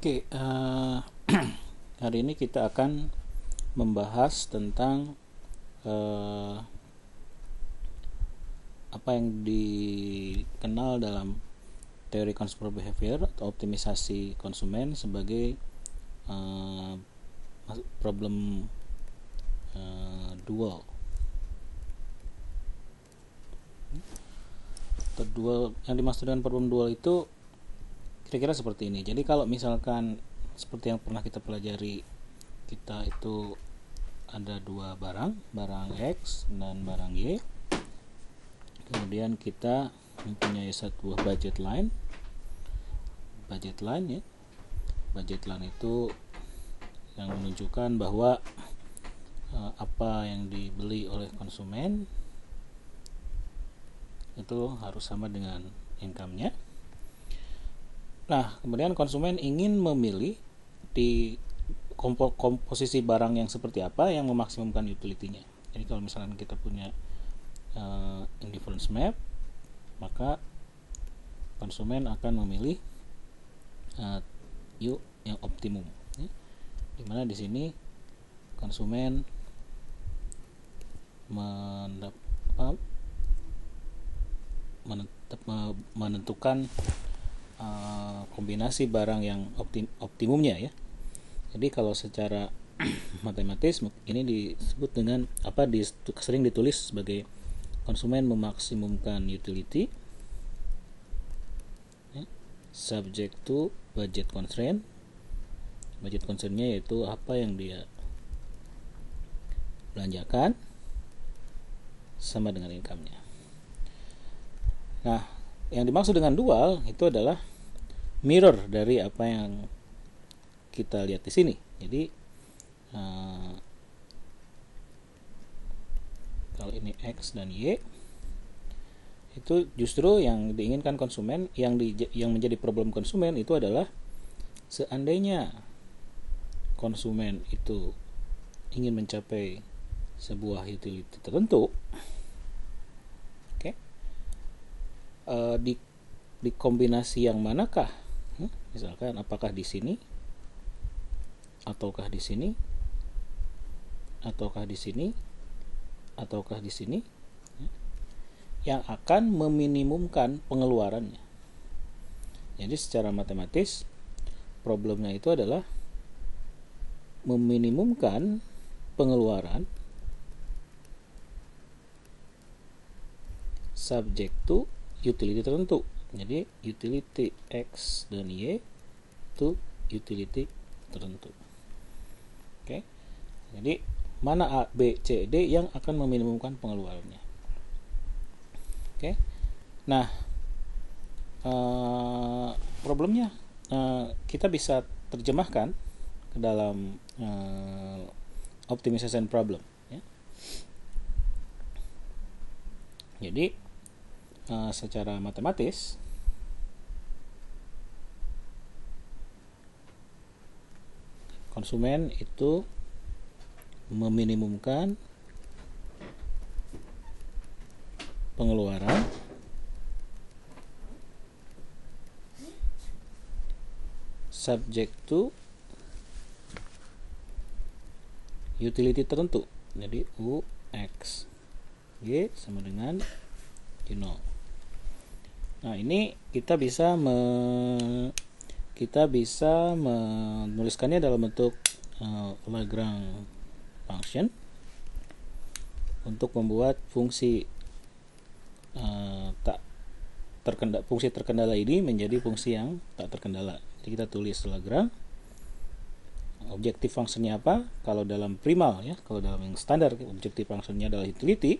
Oke, hari ini kita akan membahas tentang apa yang dikenal dalam teori consumer behavior atau optimisasi konsumen sebagai problem dual. Yang dimaksud dengan problem dual itu kira-kira seperti ini. Jadi kalau misalkan seperti yang pernah kita pelajari, kita itu ada dua barang X dan barang Y. Kemudian kita mempunyai satu budget line ya. Budget line itu yang menunjukkan bahwa apa yang dibeli oleh konsumen itu harus sama dengan income-nya. Nah, kemudian konsumen ingin memilih di komposisi barang yang seperti apa yang memaksimumkan utility-nya. Jadi kalau misalkan kita punya indifference map, maka konsumen akan memilih U yang optimum. Dimana di sini konsumen menentukan kombinasi barang yang optimumnya ya. Jadi kalau secara matematis ini disebut dengan sering ditulis sebagai konsumen memaksimumkan utility ya, subject to budget constraint. Budget constraint-nya yaitu apa yang dia belanjakan sama dengan income-nya. Nah, yang dimaksud dengan dual itu adalah mirror dari apa yang kita lihat di sini. Jadi kalau ini X dan Y itu justru yang diinginkan konsumen, yang menjadi problem konsumen itu adalah seandainya konsumen itu ingin mencapai sebuah utility tertentu, di kombinasi yang manakah? Misalkan apakah di sini, ataukah di sini, ataukah di sini, ataukah di sini, yang akan meminimumkan pengeluarannya. Jadi secara matematis problemnya itu adalah meminimumkan pengeluaran subject to utility tertentu. Jadi utility X dan Y itu utility tertentu. Oke. Jadi mana A, B, C, D yang akan meminimumkan pengeluarannya. Oke. Nah, problemnya kita bisa terjemahkan ke dalam optimization problem ya. Jadi secara matematis konsumen itu meminimumkan pengeluaran subject to utility tertentu. Jadi U X Y sama dengan Nah, ini kita bisa menuliskannya dalam bentuk Lagrange function untuk membuat fungsi fungsi terkendala ini menjadi fungsi yang tak terkendala. Jadi kita tulis Lagrange. Objektif fungsinya apa? Kalau dalam primal ya, kalau dalam yang standar objektif fungsinya adalah utility.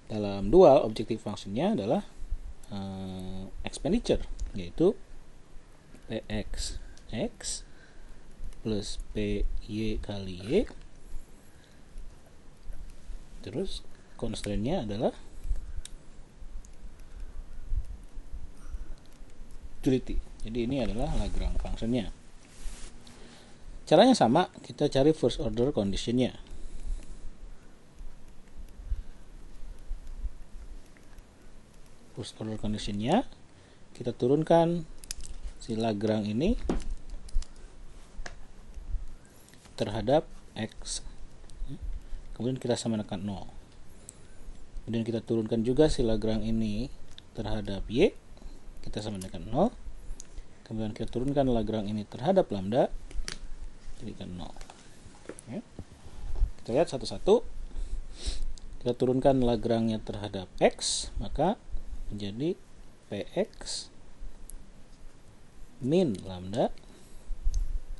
Dalam dual objektif fungsinya adalah expenditure, yaitu PX X plus PY kali Y, terus constraint-nya adalah utility. Jadi ini adalah Lagrange function-nya. Caranya sama, kita cari first order condition-nya. First order condition-nya kita turunkan si Lagrange ini terhadap X. Kemudian kita samakan 0. Kemudian kita turunkan juga si Lagrange ini terhadap Y, kita samakan dengan 0. Kemudian kita turunkan Lagrange ini terhadap lambda, jadikan 0. Ya. Kita lihat satu-satu. Kita turunkan Lagrange-nya terhadap X, maka menjadi Px min lambda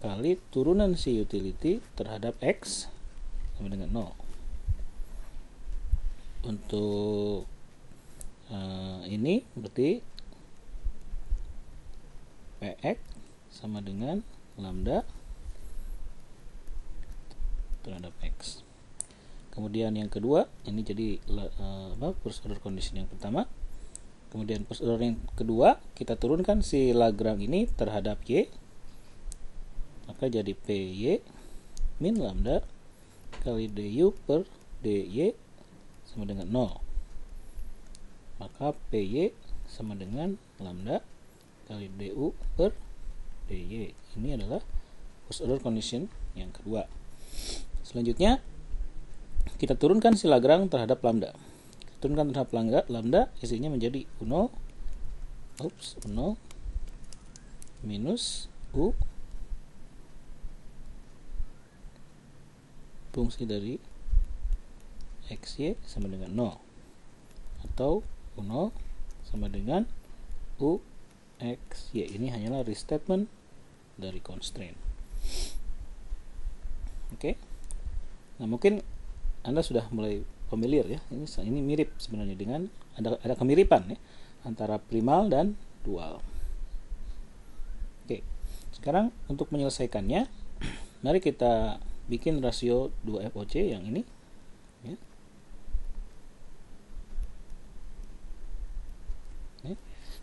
kali turunan si utility terhadap X sama dengan 0. Untuk ini berarti Px sama dengan lambda terhadap X. Kemudian yang kedua, ini jadi first order condition yang pertama. Kemudian first order yang kedua, kita turunkan si Lagrange ini terhadap Y, maka jadi Py min lambda kali du per dy sama dengan 0. Maka Py sama dengan lambda kali du per dy. Ini adalah first order condition yang kedua. Selanjutnya kita turunkan si Lagrange terhadap lambda. Kita turunkan terhadap lambda, isinya menjadi U0 minus U fungsi dari xy sama dengan 0, atau U0 sama dengan U xy. Ini hanyalah restatement dari constraint. Oke. Nah, mungkin Anda sudah mulai familiar ya. Ini mirip sebenarnya dengan ada kemiripan ya antara primal dan dual. Oke. Sekarang untuk menyelesaikannya, mari kita bikin rasio 2FOC yang ini ya.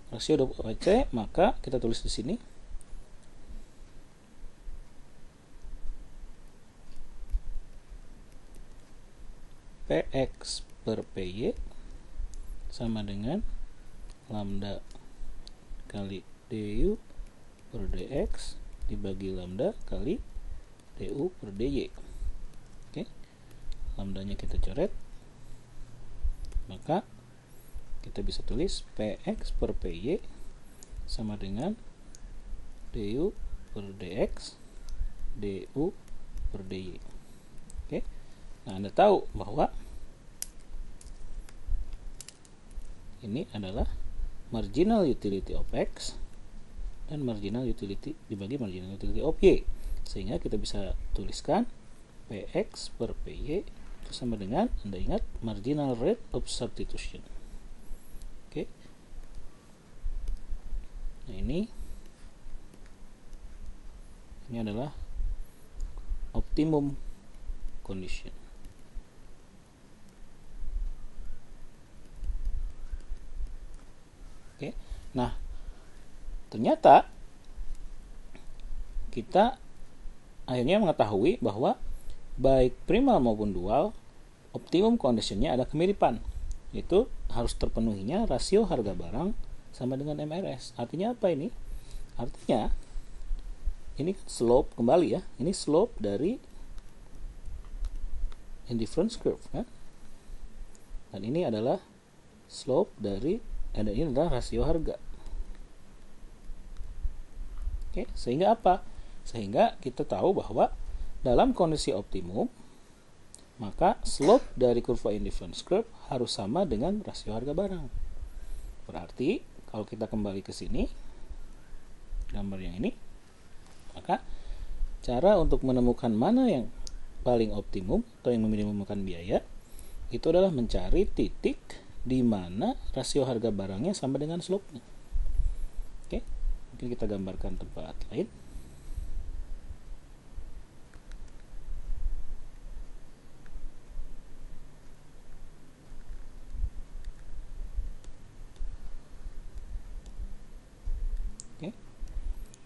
Rasio 2FOC, maka kita tulis di sini Px per Py sama dengan lambda kali du per dx dibagi lambda kali du per dy. Oke. Lambdanya kita coret. Maka kita bisa tulis Px per Py sama dengan du per dx du per dy. Oke. Nah, Anda tahu bahwa ini adalah marginal utility of X dan marginal utility dibagi marginal utility of Y, sehingga kita bisa tuliskan Px per Py itu sama dengan, Anda ingat, marginal rate of substitution. Oke. Nah, ini adalah optimum condition. Oke. Nah, ternyata kita akhirnya mengetahui bahwa baik primal maupun dual, optimum conditionnya ada kemiripan, yaitu harus terpenuhinya rasio harga barang sama dengan MRS. Artinya apa ini? Artinya ini slope kembali ya, ini slope dari indifference curve kan? Dan ini adalah slope dari, dan ini adalah rasio harga. Oke, sehingga apa? Sehingga kita tahu bahwa dalam kondisi optimum, maka slope dari kurva indifference curve harus sama dengan rasio harga barang. Berarti kalau kita kembali ke sini, gambar yang ini, maka cara untuk menemukan mana yang paling optimum atau yang meminimumkan biaya itu adalah mencari titik di mana rasio harga barangnya sama dengan slope-nya. Oke, mungkin kita gambarkan tempat lain. Oke,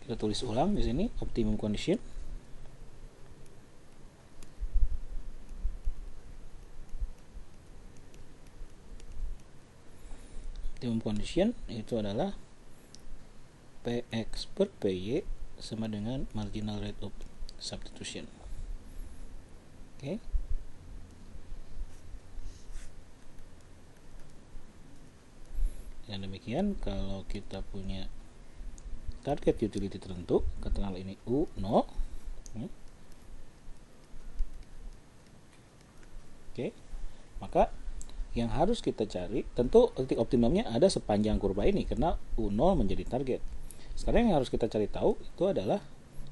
kita tulis ulang di sini optimum condition. Optimum condition itu adalah Px per Py sama dengan marginal rate of substitution. Oke. Dengan demikian, kalau kita punya target utility tertentu, katakanlah ini U0, oke, maka yang harus kita cari, tentu titik optimumnya ada sepanjang kurva ini karena U0 menjadi target. Sekarang yang harus kita cari tahu itu adalah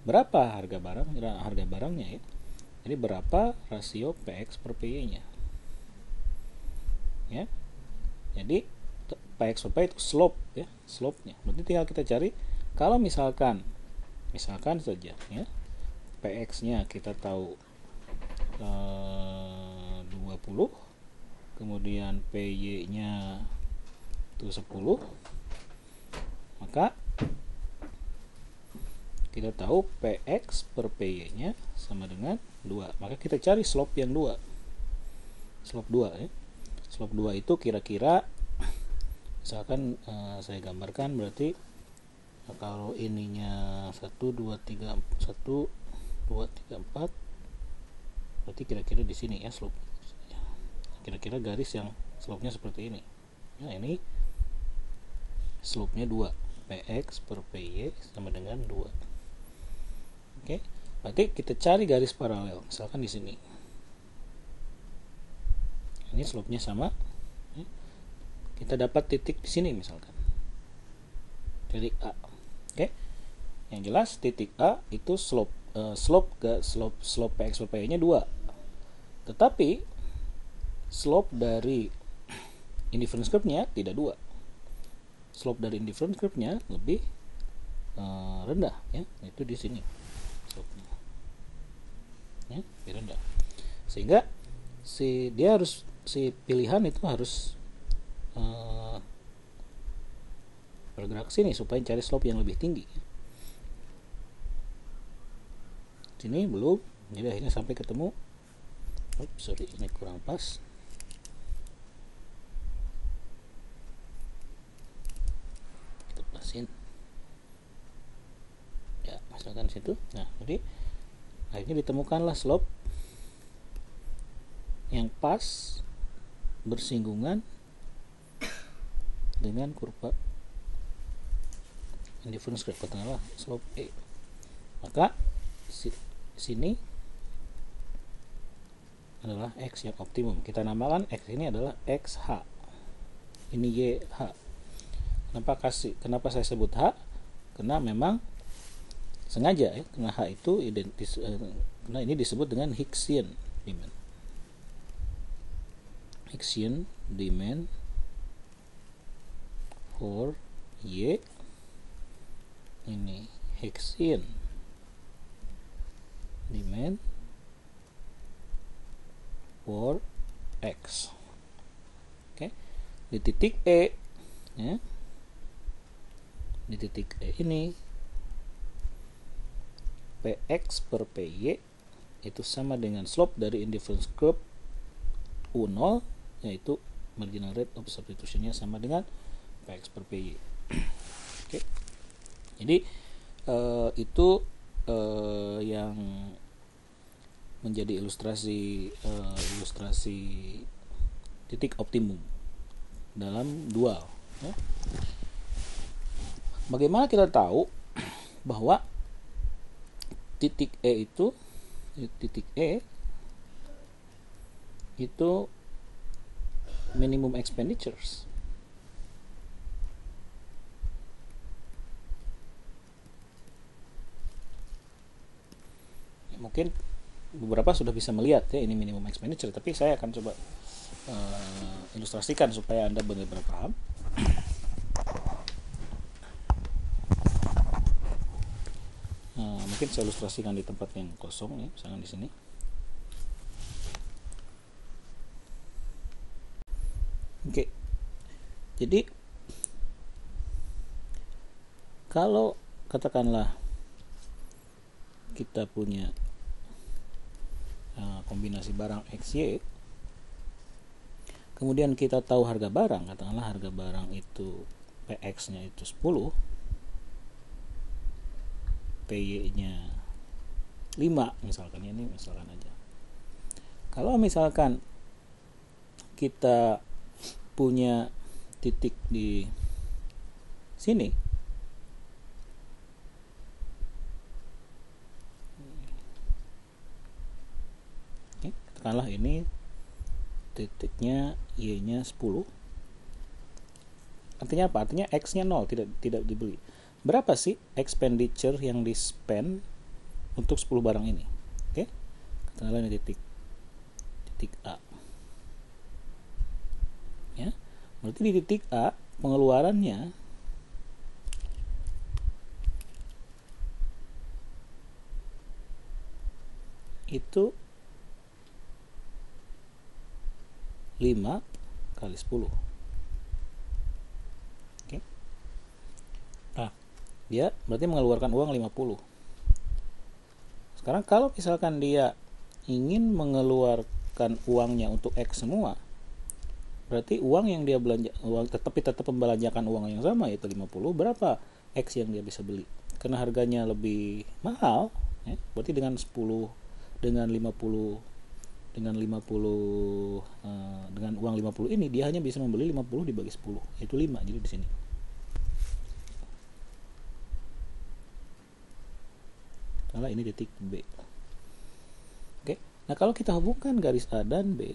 berapa harga barangnya ya. Jadi berapa rasio PX per PY-nya. Ya. Jadi PX per PY itu slope ya, slope-nya. Berarti tinggal kita cari kalau misalkan saja ya. PX-nya kita tahu 20, kemudian PY-nya itu 10, maka kita tahu PX per PY-nya sama dengan 2. Maka kita cari slope yang 2. Slope 2 ya. Slope 2 itu kira-kira misalkan saya gambarkan, berarti kalau ininya 1 2 3 4, berarti kira-kira di sini ya slope. Kira-kira garis yang slope-nya seperti ini. Nah, ini slope-nya 2. PX per PY sama dengan 2. Oke. Berarti kita cari garis paralel. Misalkan di sini. Ini slope-nya sama. Kita dapat titik di sini misalkan. Titik A. Oke. Yang jelas titik A itu slope PX per PY-nya 2. Tetapi slope dari indifference curve-nya tidak 2. Slope dari indifference curve-nya lebih rendah ya, itu di sini slope-nya. Ya, lebih rendah. Sehingga si pilihan itu harus bergerak sini supaya cari slope yang lebih tinggi. Sini belum, jadi akhirnya sampai ketemu. Ini kurang pas. Kita pasin. Ya, misalkan situ. Nah, jadi akhirnya ditemukanlah slope yang pas bersinggungan dengan kurva indifference curve, katakanlah slope E. Maka sini adalah X yang optimum. Kita namakan X ini adalah XH. Ini YH. Kenapa saya sebut H? Karena memang sengaja ya, karena H itu karena ini disebut dengan Hicksian demand. Hicksian demand for Y, ini Hicksian demand for X. Oke. Di titik E ya. Di titik E ini PX per PY itu sama dengan slope dari indifference curve U0, yaitu marginal rate of substitution-nya sama dengan PX per PY. Oke. Jadi itu yang menjadi ilustrasi titik optimum dalam dual ya. Bagaimana kita tahu bahwa titik E itu minimum expenditures? Ya, mungkin beberapa sudah bisa melihat ya ini minimum expenditure, tapi saya akan coba ilustrasikan supaya Anda benar-benar paham. Mungkin saya ilustrasikan di tempat yang kosong ya, misalnya di sini. Oke. Jadi kalau katakanlah kita punya kombinasi barang XY, kemudian kita tahu harga barang, katakanlah harga barang itu PX nya itu 10, PY nya 5 misalkan, ini misalkan aja. Kalau misalkan kita punya titik di sini, katakanlah ini titiknya Y-nya 10. Artinya apa? Artinya X-nya 0, tidak dibeli. Berapa sih expenditure yang di spend untuk 10 barang ini? Oke. Katakanlah ini titik A. Ya. Berarti di titik A pengeluarannya itu 5 kali 10. Oke. Nah, dia berarti mengeluarkan uang 50. Sekarang kalau misalkan dia ingin mengeluarkan uangnya untuk X semua, berarti uang yang dia belanja, tetap membelanjakan uang yang sama, yaitu 50. Berapa X yang dia bisa beli? Karena harganya lebih mahal, ya, berarti dengan 10, dengan 50, dengan uang 50 ini dia hanya bisa membeli 50 dibagi 10, yaitu 5. Jadi di sini. Nah, ini titik B. Oke. Nah, kalau kita hubungkan garis A dan B,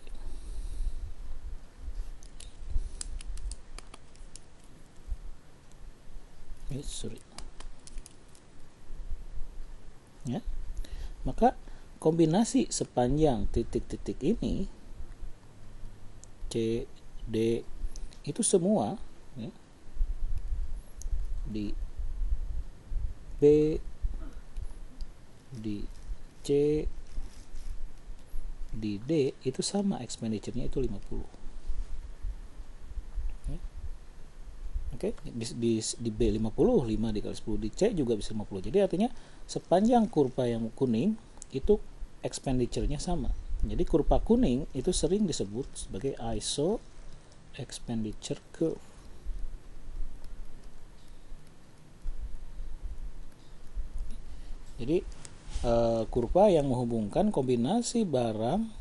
ya, maka kombinasi sepanjang titik-titik ini C, D itu semua, ya, di B, di C, di D itu sama expenditure-nya itu 50. Oke, di B 50, 5 dikali 10, di C juga bisa 50. Jadi artinya sepanjang kurva yang kuning itu expenditure-nya sama. Jadi kurva kuning itu sering disebut sebagai ISO expenditure curve. Jadi kurva yang menghubungkan kombinasi barang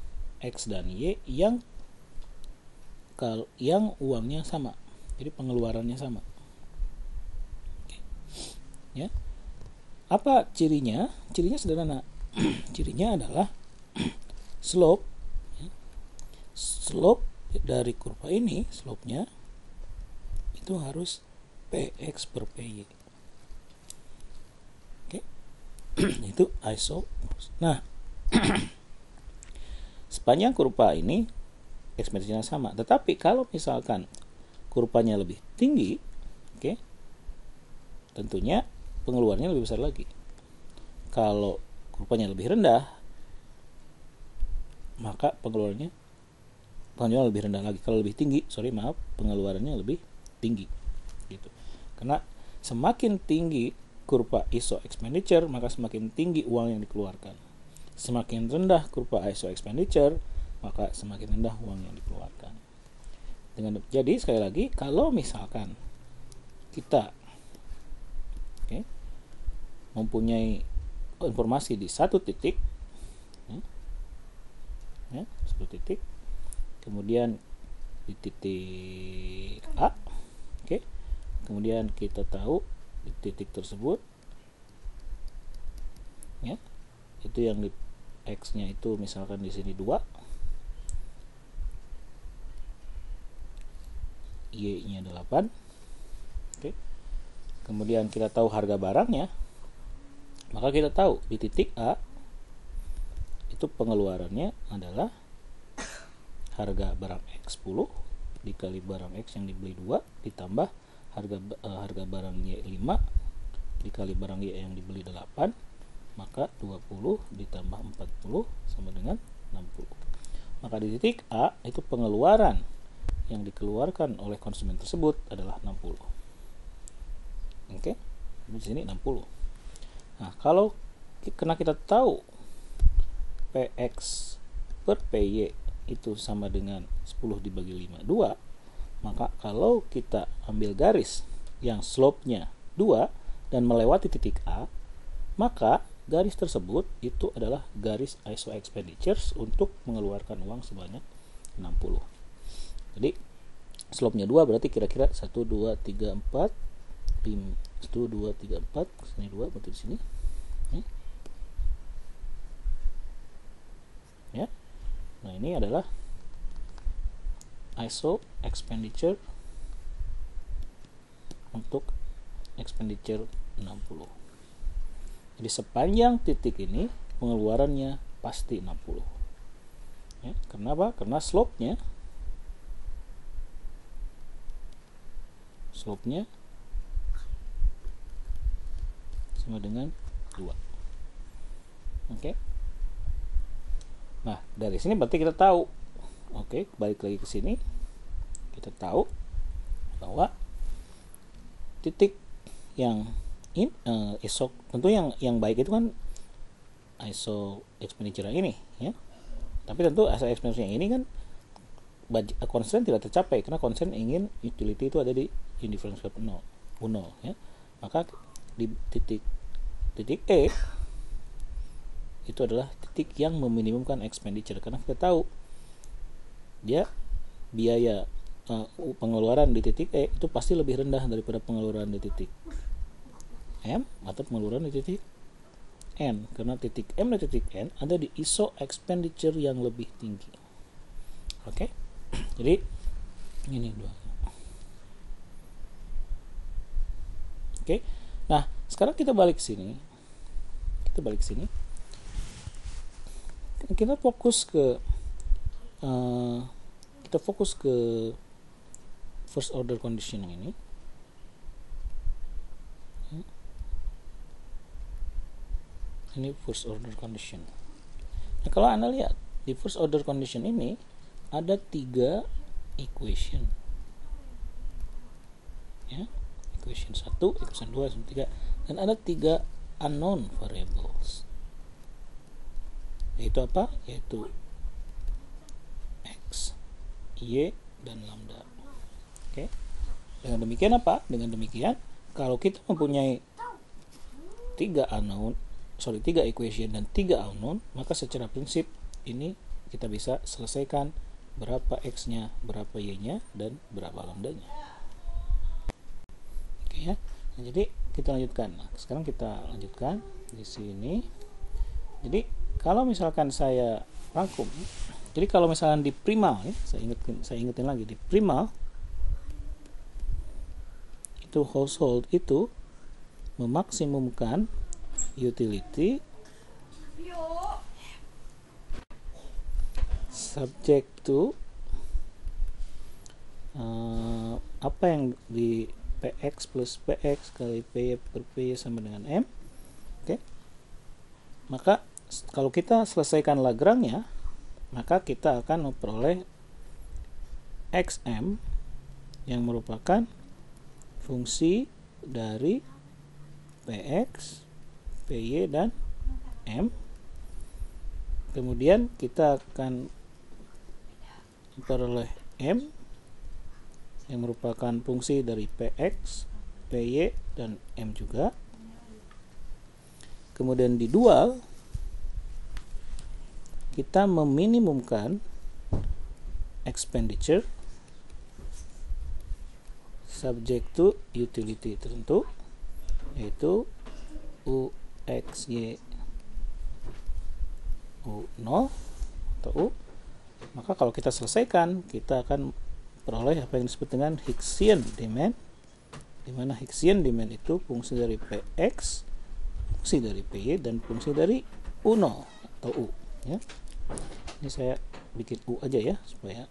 X dan Y yang uangnya sama. Jadi pengeluarannya sama. Oke. Ya. Apa cirinya? Cirinya sederhana. Cirinya adalah slope, ya. Slope dari kurva ini, slope-nya itu harus PX per PY. Oke. Itu ISO. Nah, sepanjang kurva ini ekspresinya sama. Tetapi kalau misalkan kurvanya lebih tinggi, oke, tentunya pengeluarannya lebih besar lagi. Kalau kurvanya lebih rendah, maka pengeluarannya lebih rendah lagi. Kalau lebih tinggi, pengeluarannya lebih tinggi, gitu. Karena semakin tinggi kurva ISO expenditure, maka semakin tinggi uang yang dikeluarkan. Semakin rendah kurva ISO expenditure, maka semakin rendah uang yang dikeluarkan. Jadi sekali lagi, kalau misalkan kita mempunyai informasi di satu titik, satu titik, kemudian di titik A, kemudian kita tahu di titik tersebut, ya, itu yang di X-nya itu misalkan di sini 2, Y-nya 8. Kemudian kita tahu harga barangnya, maka kita tahu di titik A itu pengeluarannya adalah harga barang X 10 dikali barang X yang dibeli 2 ditambah harga barang Y 5 dikali barang Y yang dibeli 8, maka 20 ditambah 40 sama dengan 60. Maka di titik A itu pengeluaran yang dikeluarkan oleh konsumen tersebut adalah 60. Oke, di sini 60. Nah, karena kita tahu PX per PY itu sama dengan 10 dibagi 5, 2, maka kalau kita ambil garis yang slope-nya 2 dan melewati titik A, maka garis tersebut itu adalah garis ISO expenditures untuk mengeluarkan uang sebanyak 60. Jadi slope-nya 2 berarti kira-kira 1 2 3 4 1 2 3 4 sini 2 berarti di sini. Ya. Nah, ini adalah ISO expenditure untuk expenditure 60. Jadi sepanjang titik ini pengeluarannya pasti 60. Ya, kenapa? Karena slope-nya sama dengan 2. Oke. Nah, dari sini berarti kita tahu. Oke, balik lagi ke sini. Kita tahu bahwa titik yang ISO tentu yang baik itu kan ISO expenditure yang ini, ya. Tapi tentu ISO expenditure yang ini kan constraint tidak tercapai karena constraint ingin utility itu ada di indifference curve 0, ya. Maka di titik E itu adalah titik yang meminimumkan expenditure karena kita tahu dia biaya pengeluaran di titik E itu pasti lebih rendah daripada pengeluaran di titik M atau pengeluaran di titik N, karena titik M dan titik N ada di ISO expenditure yang lebih tinggi. Oke. Jadi ini dua. Oke. Nah, sekarang kita balik sini. Kita fokus ke first order condition yang ini. Ini first order condition. Nah, kalau Anda lihat di first order condition ini ada 3 equation. Ya, equation 1, equation 2, equation 3, dan ada 3 unknown variables. Yaitu apa? Yaitu X, Y, dan lambda. Oke. Dengan demikian apa? Dengan demikian kalau kita mempunyai 3 equation dan 3 unknown, maka secara prinsip ini kita bisa selesaikan berapa X-nya, berapa Y-nya, dan berapa lambda-nya. Oke ya. Nah, jadi kita lanjutkan. Nah, sekarang kita lanjutkan di sini. Jadi kalau misalkan saya rangkum, jadi kalau misalkan di primal ya, saya ingetin lagi di primal itu household itu memaksimumkan utility subject to apa yang di PX plus PX kali PY per PY sama dengan M. Oke. Maka kalau kita selesaikan Lagrange-nya, maka kita akan memperoleh XM yang merupakan fungsi dari PX, PY, dan M. Kemudian kita akan memperoleh M yang merupakan fungsi dari PX, PY, dan M juga. Kemudian di dual kita meminimumkan expenditure subject to utility tertentu, yaitu UXY U0 atau U. Maka kalau kita selesaikan, kita akan peroleh apa yang disebut dengan Hicksian demand, di mana Hicksian demand itu fungsi dari PX, fungsi dari PY, dan fungsi dari U0 atau U, ya. Ini saya bikin U aja ya supaya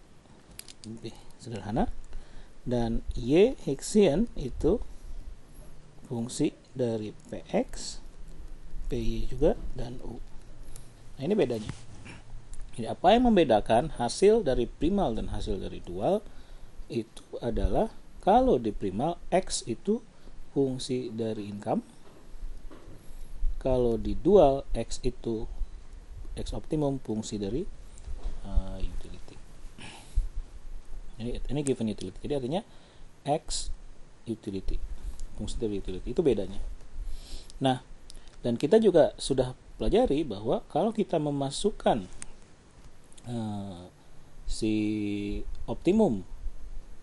lebih sederhana. Dan Y Hicksian itu fungsi dari PX, PY juga, dan U. Nah, ini bedanya. Jadi apa yang membedakan hasil dari primal dan hasil dari dual itu adalah kalau di primal X itu fungsi dari income, kalau di dual X itu X optimum fungsi dari utility. Ini given utility. Jadi artinya X utility, fungsi dari utility, itu bedanya. Nah, Dan kita juga sudah pelajari bahwa kalau kita memasukkan si optimum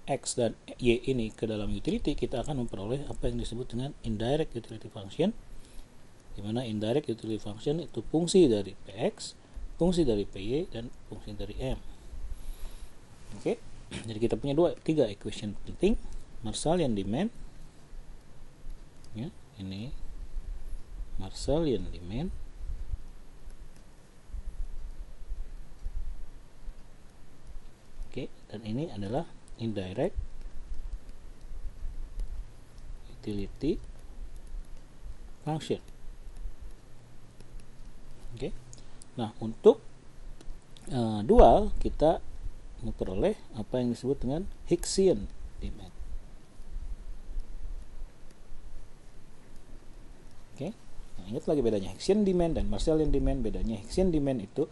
X dan Y ini ke dalam utility, kita akan memperoleh apa yang disebut dengan indirect utility function, di mana indirect utility function itu fungsi dari Px, fungsi dari Py, dan fungsi dari M. Oke, jadi kita punya tiga equation penting. Marshallian demand, ya, ini Marshallian demand, oke, dan ini adalah indirect utility function. Oke, nah untuk dual kita memperoleh apa yang disebut dengan Hicksian demand. Oke, nah, ingat lagi bedanya Hicksian demand dan Marshallian demand. Bedanya Hicksian demand itu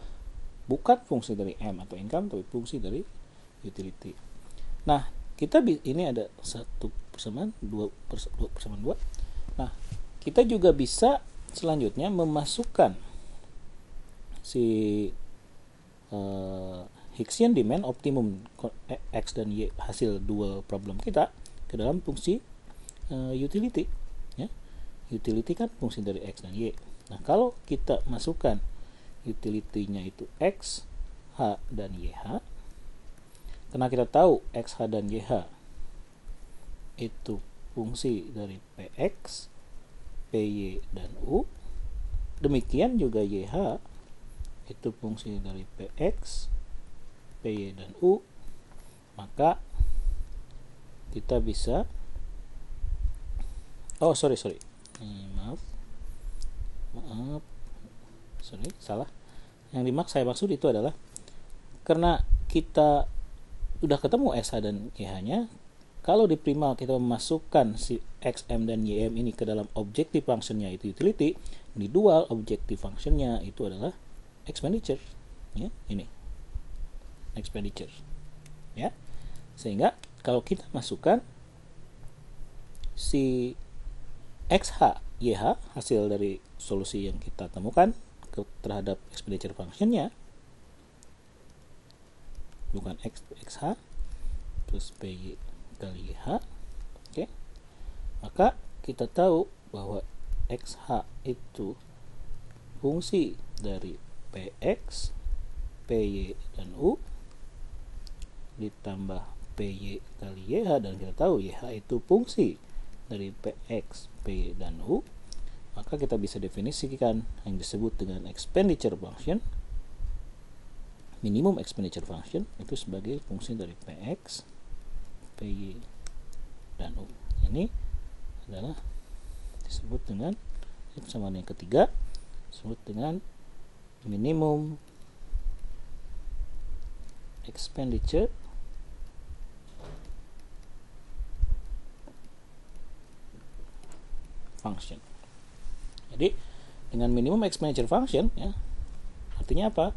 bukan fungsi dari M atau income, tapi fungsi dari utility. Nah, kita ini ada satu persamaan, dua persamaan dua. Nah, kita juga bisa selanjutnya memasukkan si Hicksian demand optimum X dan Y hasil dual problem kita ke dalam fungsi utility, ya. Utility kan fungsi dari X dan Y. Nah, kalau kita masukkan utility-nya itu X, H, dan YH, karena kita tahu XH dan YH itu fungsi dari Px, Py, dan U, demikian juga YH itu fungsi dari Px, Py, dan U, maka kita bisa salah. Yang saya maksud itu adalah karena kita udah ketemu XH dan YH-nya, kalau di primal kita memasukkan si XM dan YM ini ke dalam objective function-nya itu utility, di dual objective function-nya itu adalah expenditure, ya, ini expenditure, ya. Sehingga kalau kita masukkan si XH YH hasil dari solusi yang kita temukan terhadap expenditure function-nya, bukan XH plus PY kali YH, oke, maka kita tahu bahwa XH itu fungsi dari Px, Py, dan U ditambah Py kali YH, dan kita tahu YH itu fungsi dari Px, Py, dan U, maka kita bisa definisikan yang disebut dengan expenditure function, minimum expenditure function, itu sebagai fungsi dari Px, Py, dan U. Ini adalah disebut dengan persamaan yang ketiga, disebut dengan minimum expenditure function. Jadi dengan minimum expenditure function, ya, artinya apa?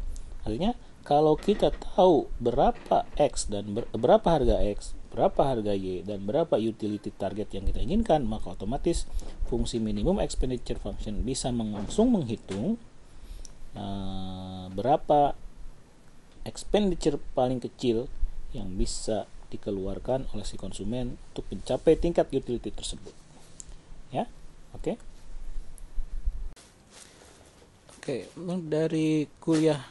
Artinya kalau kita tahu berapa X dan berapa harga X, berapa harga Y, dan berapa utility target yang kita inginkan, maka otomatis fungsi minimum expenditure function bisa langsung menghitung berapa expenditure paling kecil yang bisa dikeluarkan oleh si konsumen untuk mencapai tingkat utility tersebut. Ya, oke. Oke, dari kuliah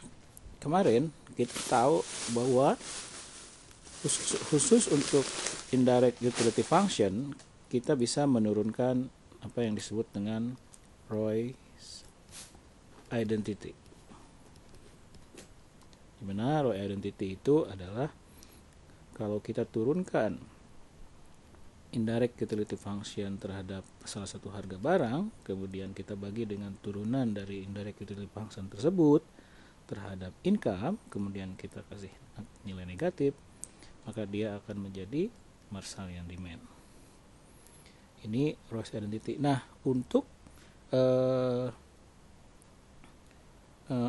kemarin kita tahu bahwa khusus untuk indirect utility function kita bisa menurunkan apa yang disebut dengan Roy's identity. Dimana Roy identity itu adalah kalau kita turunkan indirect utility function terhadap salah satu harga barang, kemudian kita bagi dengan turunan dari indirect utility function tersebut terhadap income, kemudian kita kasih nilai negatif, maka dia akan menjadi Marshallian demand. Ini Roy's identity. Nah, untuk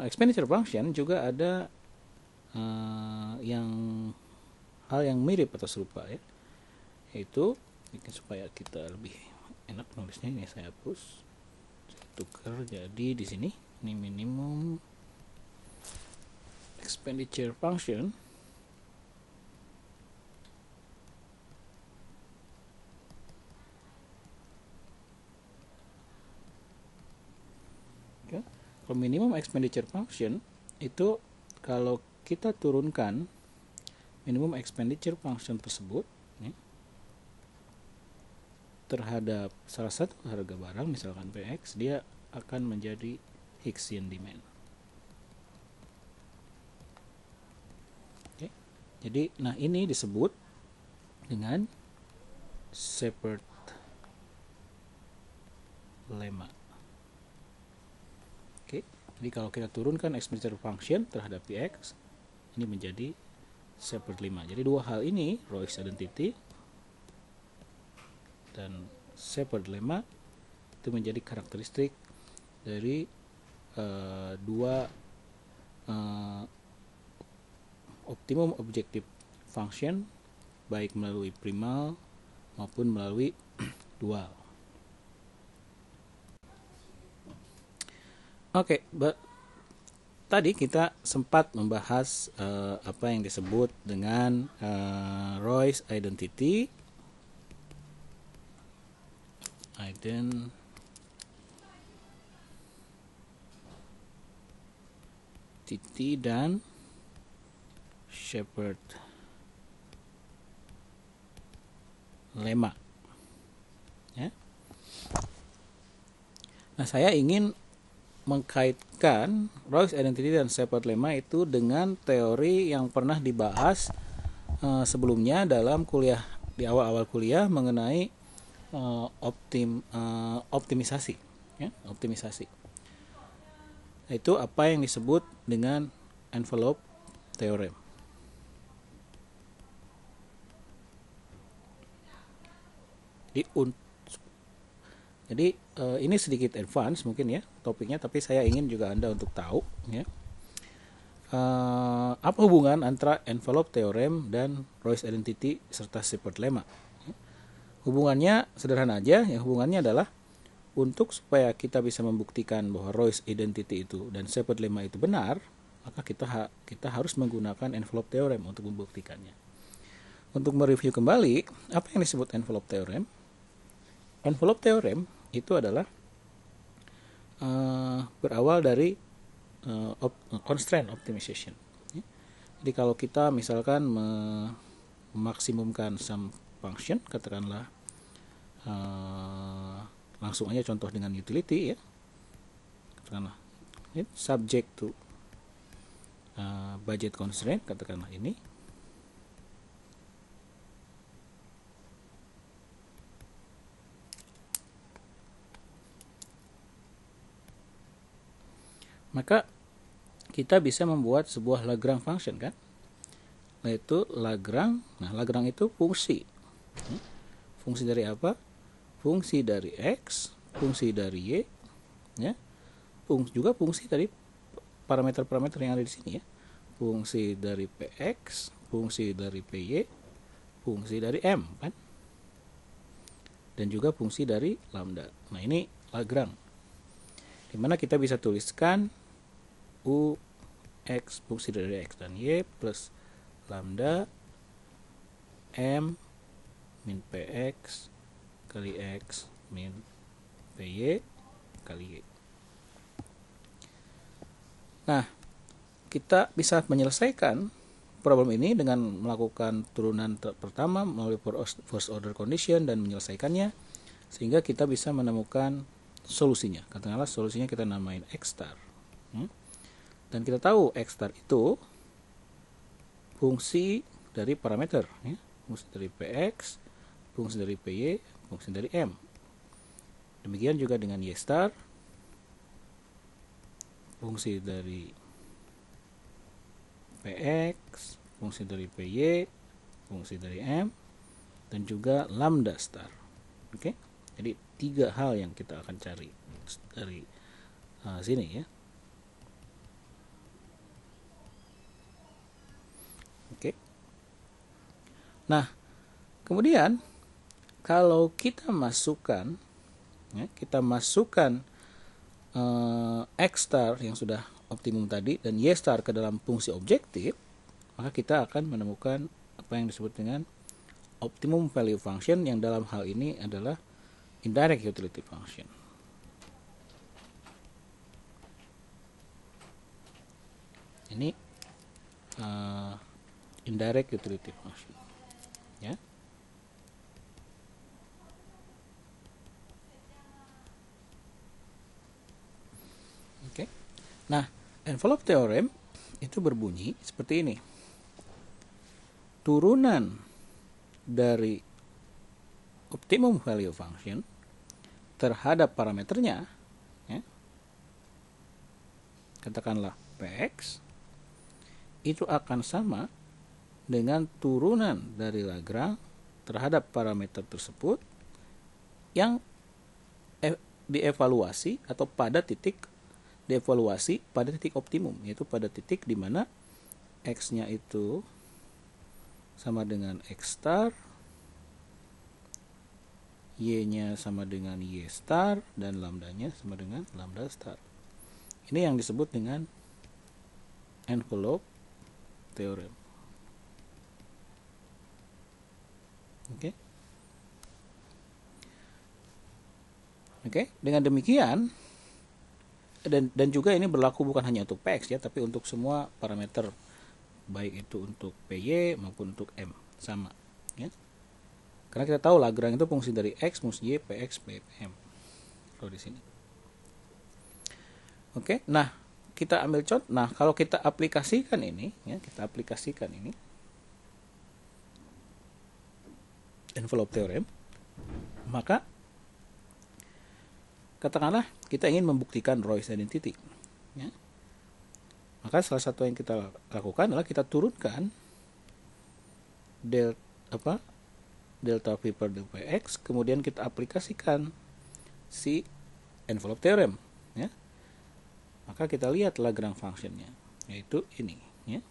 expenditure function juga ada hal yang mirip atau serupa, ya, yaitu supaya kita lebih enak nulisnya, ini saya hapus. tukar jadi di sini ini minimum expenditure function ya. Kalau minimum expenditure function itu kalau kita turunkan minimum expenditure function tersebut ya, terhadap salah satu harga barang misalkan PX, dia akan menjadi Hicksian demand. Oke. Jadi nah ini disebut dengan Shepard lemma. Oke. Jadi kalau kita turunkan expenditure function terhadap PX, ini menjadi Shepard lemma. Jadi dua hal ini, Roy's identity dan Shepard lemma, itu menjadi karakteristik dari dua optimum objective function, baik melalui primal maupun melalui dual. Oke, tadi kita sempat membahas apa yang disebut dengan Roy's identity, dan Shepard lemma. Ya. Nah, saya ingin mengkaitkan Roy's identity dan Shepard lemma itu dengan teori yang pernah dibahas sebelumnya dalam kuliah, di awal-awal kuliah, mengenai optimisasi ya, optimisasi. Itu apa yang disebut dengan envelope theorem. Jadi ini sedikit advance mungkin ya topiknya, tapi saya ingin juga Anda untuk tahu ya, apa hubungan antara envelope theorem dan Roy's identity serta Shepard lemma. Hubungannya sederhana aja, ya hubungannya adalah untuk supaya kita bisa membuktikan bahwa Roy's identity itu dan Shepard lemma itu benar, maka kita harus menggunakan envelope theorem untuk membuktikannya. Untuk mereview kembali apa yang disebut envelope theorem. Envelope theorem itu adalah berawal dari constraint optimization. Jadi kalau kita misalkan memaksimumkan some function, katakanlah langsung aja contoh dengan utility ya, katakanlah subject to budget constraint, katakanlah ini. Maka kita bisa membuat sebuah Lagrange function kan, yaitu Lagrange. Nah, Lagrange itu fungsi. Fungsi dari apa? Fungsi dari x, fungsi dari y, ya. Juga fungsi dari parameter-parameter yang ada di sini ya. Fungsi dari px, fungsi dari py, fungsi dari m kan, dan juga fungsi dari lambda. Nah, ini Lagrange, dimana kita bisa tuliskan u x fungsi dari x dan y plus lambda m min px kali x min py kali y. Nah, kita bisa menyelesaikan problem ini dengan melakukan turunan pertama melalui first order condition dan menyelesaikannya sehingga kita bisa menemukan solusinya. Katakanlah solusinya kita namain x star. Dan kita tahu x star itu fungsi dari parameter ya. Fungsi dari px, fungsi dari py, fungsi dari m. Demikian juga dengan y star, fungsi dari px, fungsi dari py, fungsi dari m, dan juga lambda star. Oke, jadi 3 hal yang kita akan cari dari sini ya. Oke. Nah, kemudian kalau kita masukkan X star yang sudah optimum tadi dan Y star ke dalam fungsi objektif, maka kita akan menemukan apa yang disebut dengan optimum value function, yang dalam hal ini adalah indirect utility function. Ini indirect utility function, ya. Oke. Nah, envelope theorem itu berbunyi seperti ini. Turunan dari optimum value function terhadap parameternya, ya, katakanlah Px, itu akan sama dengan turunan dari Lagrange terhadap parameter tersebut yang dievaluasi atau pada titik dievaluasi pada titik optimum, yaitu pada titik di mana X-nya itu sama dengan X star, Y-nya sama dengan Y star, dan lambdanya sama dengan lambda star. Ini yang disebut dengan envelope theorem. Oke. Oke, dengan demikian dan juga ini berlaku bukan hanya untuk Px ya, tapi untuk semua parameter, baik itu untuk Py maupun untuk M sama, ya. Karena kita tahu Lagrange itu fungsi dari X, fungsi Y, Px, Pm. Kalau di sini. Oke, nah kita ambil contoh. Nah, kalau kita aplikasikan ini, ya, envelope theorem, maka katakanlah kita ingin membuktikan Roy's identity, ya. Maka salah satu yang kita lakukan adalah kita turunkan delta V per delta Px, kemudian kita aplikasikan si envelope theorem, ya. Maka kita lihat Lagrange functionnya, yaitu ini, ya.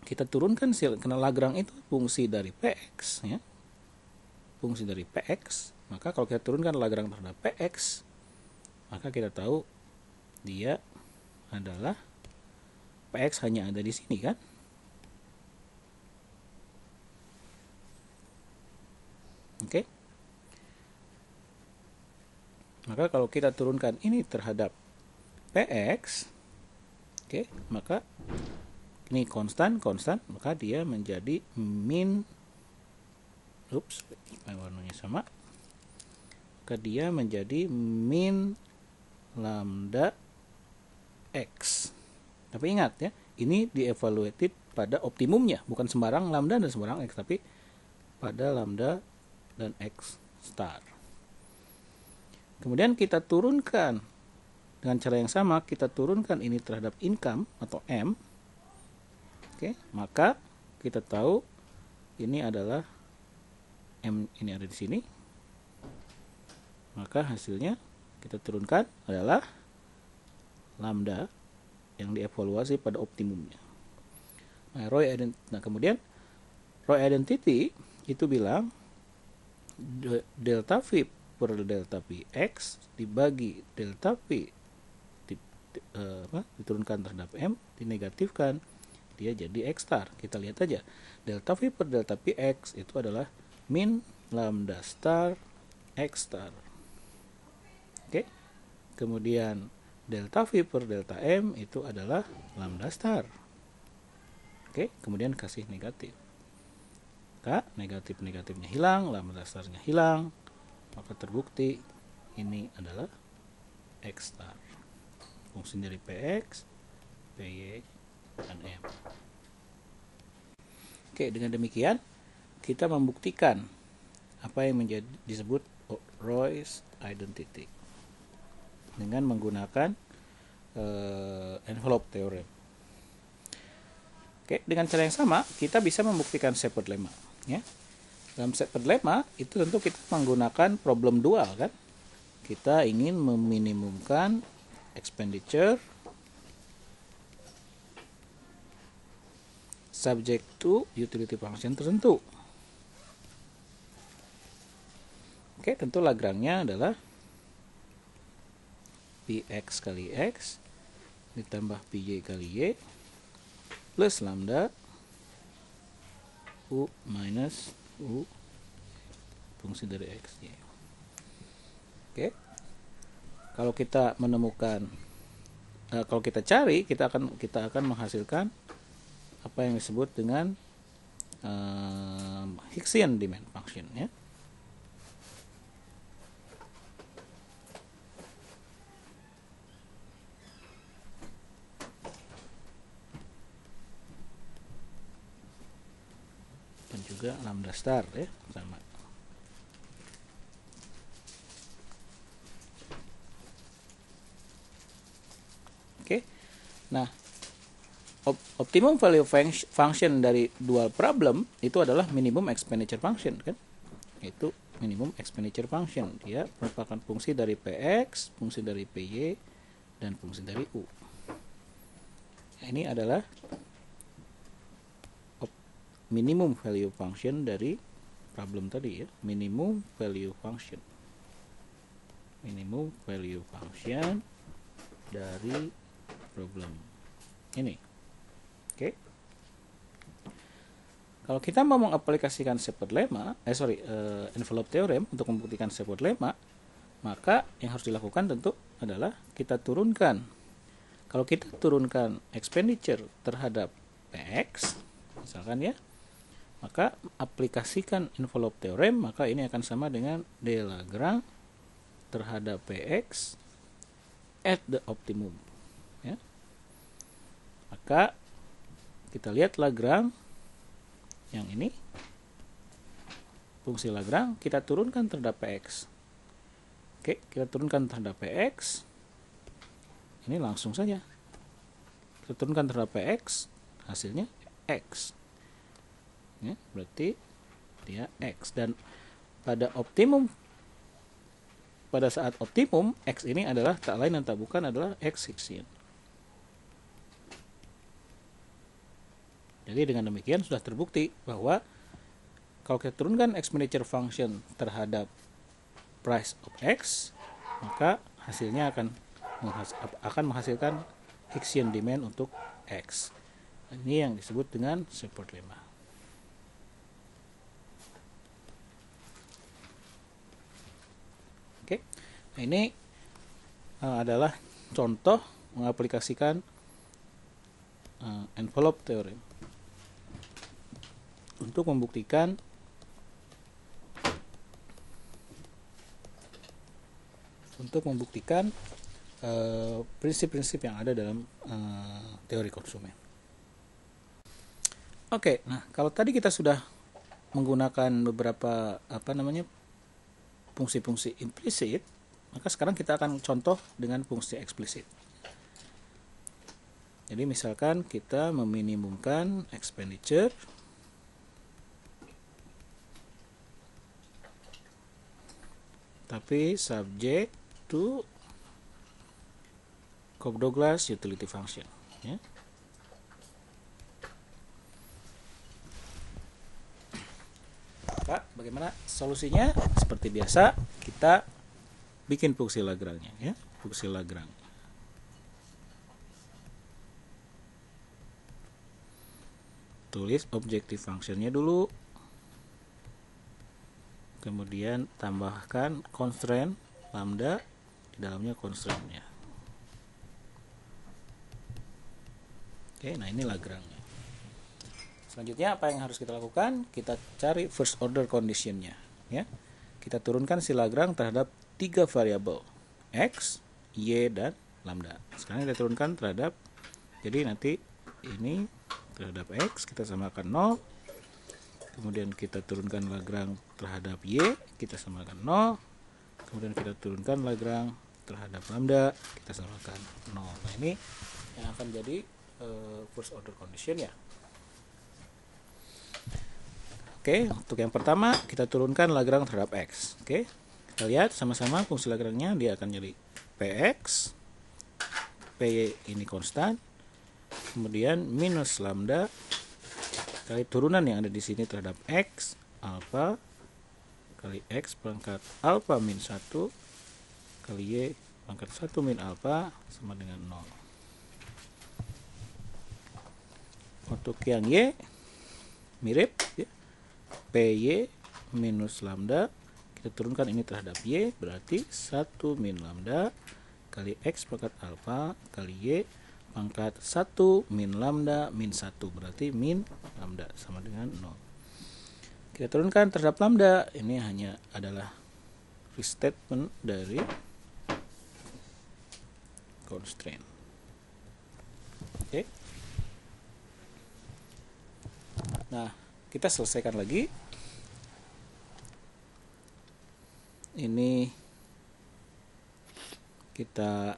Kita turunkan karena Lagrange itu fungsi dari Px, ya. Fungsi dari Px, maka kalau kita turunkan Lagrange terhadap Px, maka kita tahu dia adalah Px hanya ada di sini, kan? Oke. Maka kalau kita turunkan ini terhadap Px, oke, maka ini konstan, maka dia menjadi min, warnanya sama, maka dia menjadi min lambda X. Tapi ingat ya, ini dievaluated pada optimumnya, bukan sembarang lambda dan sembarang X, tapi pada lambda dan X star. Kemudian kita turunkan dengan cara yang sama, kita turunkan ini terhadap income atau M. Oke, maka kita tahu ini adalah M, ini ada di sini. Maka hasilnya kita turunkan adalah lambda yang dievaluasi pada optimumnya. Nah, kemudian Roy identity itu bilang delta V per delta Px dibagi delta V diturunkan terhadap M, dinegatifkan, dia jadi X star. Kita lihat aja, delta V per delta Px itu adalah min lambda star X star. Oke. Kemudian delta V per delta M itu adalah lambda star. Oke, kemudian kasih negatif. Maka negatifnya hilang, lambda starnya hilang, maka terbukti ini adalah X star. Fungsi dari Px, Py, dan M. Oke, dengan demikian kita membuktikan apa yang disebut Roy's identity dengan menggunakan envelope theorem. Oke, dengan cara yang sama kita bisa membuktikan Shepard lemma, ya. Dalam Shepard lemma itu tentu kita menggunakan problem dual, kan. Kita ingin meminimumkan expenditure subject to utility function tertentu. Oke, tentu Lagrange-nya adalah Px kali X ditambah Py kali Y plus lambda U minus U fungsi dari X, Y. Oke, kalau kita menemukan, kalau kita cari, kita akan menghasilkan apa yang disebut dengan Hicksian demand function, ya. Dan juga lambda star, ya, sama. Oke. Nah, optimum value function dari dual problem itu adalah minimum expenditure function, kan? Itu minimum expenditure function. Dia merupakan fungsi dari Px, fungsi dari Py, dan fungsi dari U. Nah, ini adalah minimum value function dari problem tadi, ya. Minimum value function. Minimum value function dari problem ini. Oke. Kalau kita mau mengaplikasikan Shepard lemma, envelope theorem untuk membuktikan Shepard lemma, maka yang harus dilakukan tentu adalah kita turunkan. Kalau kita turunkan expenditure terhadap Px, misalkan, ya, maka aplikasikan envelope theorem, maka ini akan sama dengan D Lagrange terhadap Px at the optimum, ya. Maka kita lihat Lagrange yang ini, fungsi Lagrange kita turunkan terhadap Px. Oke, kita turunkan terhadap Px. Ini langsung saja kita turunkan terhadap Px, hasilnya X, ya, berarti dia X. Dan pada saat optimum, X ini adalah tak lain dan tak bukan adalah X Hicksian. Jadi dengan demikian sudah terbukti bahwa kalau kita turunkan expenditure function terhadap price of X, maka hasilnya akan menghasilkan Hicksian demand untuk X. Ini yang disebut dengan Shepard lemma. Oke, nah ini adalah contoh mengaplikasikan envelope theorem untuk membuktikan prinsip-prinsip yang ada dalam teori konsumen. Oke, nah kalau tadi kita sudah menggunakan beberapa fungsi-fungsi implisit, maka sekarang kita akan contoh dengan fungsi eksplisit. Jadi misalkan kita meminimumkan expenditure tapi subject to Cobb-Douglas utility function, ya. Maka bagaimana solusinya? Seperti biasa, kita bikin fungsi Lagrange-nya, ya. Fungsi Lagrange. Tulis objective function-nya dulu. Kemudian tambahkan constraint lambda di dalamnya constraint-nya. Oke, nah ini Lagrange-nya. Selanjutnya apa yang harus kita lakukan? Kita cari first order condition-nya, ya. Kita turunkan si Lagrange terhadap 3 variabel, X, Y, dan lambda. Sekarang kita turunkan terhadap, jadi nanti ini terhadap X kita samakan 0. Kemudian kita turunkan Lagrange terhadap Y, kita samakan 0. Kemudian kita turunkan Lagrange terhadap lambda, kita samakan 0. Nah ini yang akan jadi first order condition, ya. Oke, untuk yang pertama kita turunkan Lagrange terhadap X. Oke, kita lihat sama-sama fungsi Lagrange-nya, dia akan jadi Px, Py ini konstan, kemudian minus lambda kali turunan yang ada di sini terhadap X, alpha kali X pangkat alfa min 1 kali Y pangkat 1 min alfa sama dengan 0. Untuk yang Y mirip ya. PY minus lambda, kita turunkan ini terhadap Y, berarti 1 min lambda kali X pangkat alfa kali Y pangkat 1 min lambda min 1, berarti min lambda sama dengan 0. Kita turunkan terhadap lambda, ini hanya adalah restatement dari constraint. Oke. Nah, kita selesaikan lagi. Ini kita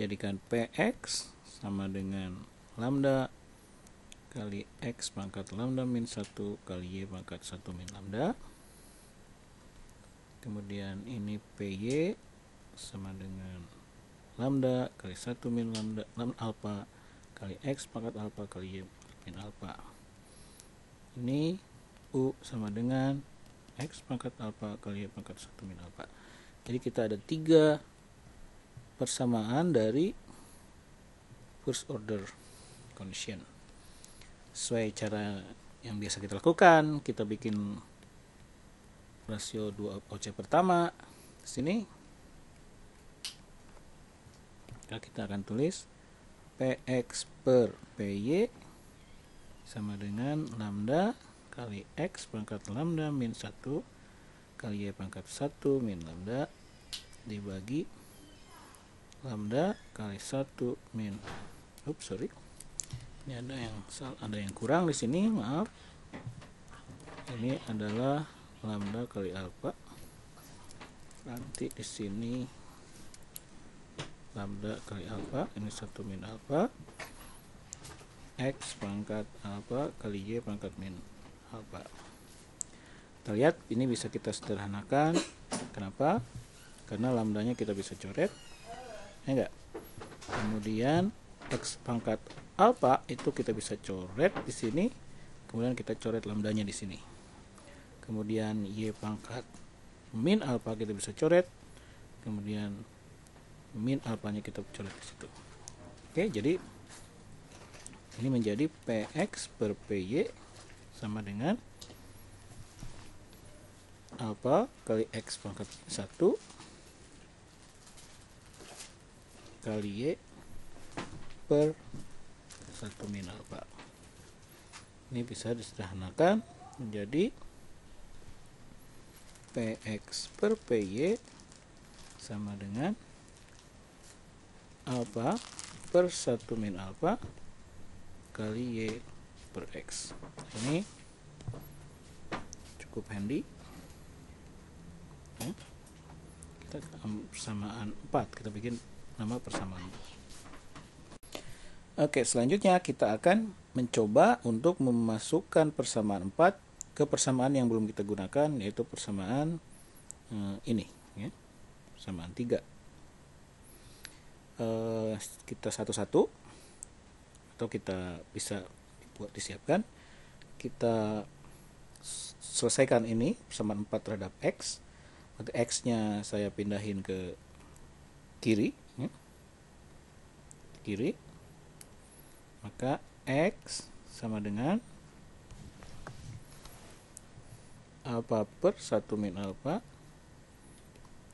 jadikan PX sama dengan lambda kali X pangkat lambda min 1 kali Y pangkat 1 min lambda. Kemudian ini PY sama dengan lambda kali 1 min lambda alpha kali X pangkat alpha kali Y min alpha. Ini U sama dengan X pangkat alpha kali Y pangkat 1 min alpha. Jadi kita ada 3 persamaan dari first order condition. Sesuai cara yang biasa kita lakukan, kita bikin rasio 2 objek pertama di sini. Kita akan tulis PX per PY sama dengan lambda kali X pangkat lambda min 1 kali Y pangkat 1 min lambda dibagi lambda kali 1 min ini ada yang kurang di sini, maaf. Ini adalah lambda kali alpha. Nanti di sini lambda kali alpha, ini 1 min alpha X pangkat alpha kali Y pangkat min alpha. Kita lihat ini bisa kita sederhanakan. Kenapa? Karena lambdanya kita bisa coret, ya enggak? Kemudian X pangkat alpha itu kita bisa coret di sini, kemudian kita coret lambdanya di sini. Kemudian Y pangkat min alpha kita bisa coret, kemudian min alfanya kita coret di situ. Oke, jadi ini menjadi PX per PY sama dengan alpha kali X pangkat 1 kali Y per 1 min alpha. Ini bisa disederhanakan menjadi PX per PY sama dengan alpha per 1 min alpha kali Y per X. Ini cukup handy. Kita persamaan 4, kita bikin nama persamaan. Oke, selanjutnya kita akan mencoba untuk memasukkan persamaan 4 ke persamaan yang belum kita gunakan, yaitu persamaan ini ya. Persamaan 3. Kita satu-satu atau kita bisa disiapkan. Kita selesaikan ini persamaan 4 terhadap X. Maka X nya saya pindahin ke kiri ya. Kiri, maka X sama dengan alpha per 1 min alpha,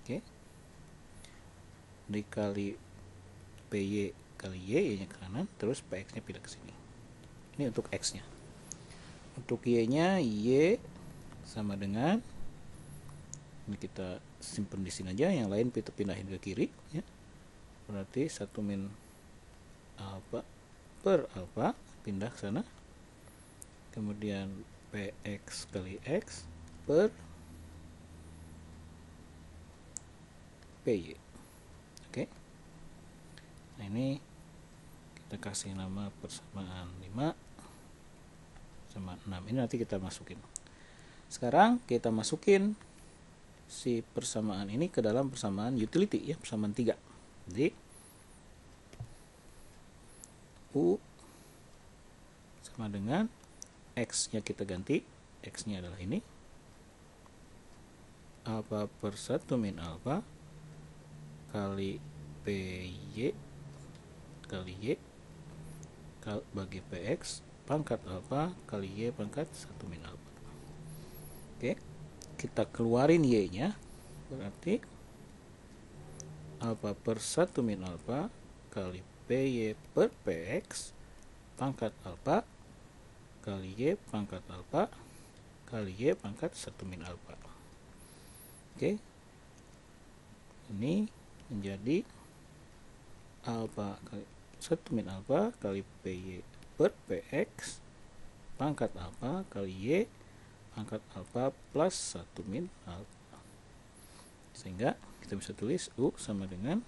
oke, dikali PY kali Y nya ke kanan, terus PX nya pindah ke sini. Ini untuk X nya. Untuk Y nya, Y sama dengan, ini kita simpan di sini aja, yang lain kita pindahin ke kiri ya. Berarti 1 min alpha per alpha pindah ke sana. Kemudian PX kali X per PY. Oke. Nah, ini kita kasih nama persamaan 5 sama 6. Ini nanti kita masukin. Sekarang kita masukin si persamaan ini ke dalam persamaan utility ya, persamaan 3. Jadi U sama dengan X nya kita ganti, X nya adalah ini alfa per 1 min alfa kali PY kali Y bagi PX pangkat alfa kali Y pangkat 1 min alfa. Oke, kita keluarin Y nya, berarti alfa per 1 min alfa kali PY per PX pangkat alfa kali Y pangkat alfa kali Y pangkat 1 min alfa. Oke, ini menjadi alfa kali 1 min alfa kali PY per PX pangkat alfa kali Y pangkat alfa plus 1 min alfa. Sehingga kita bisa tulis U sama dengan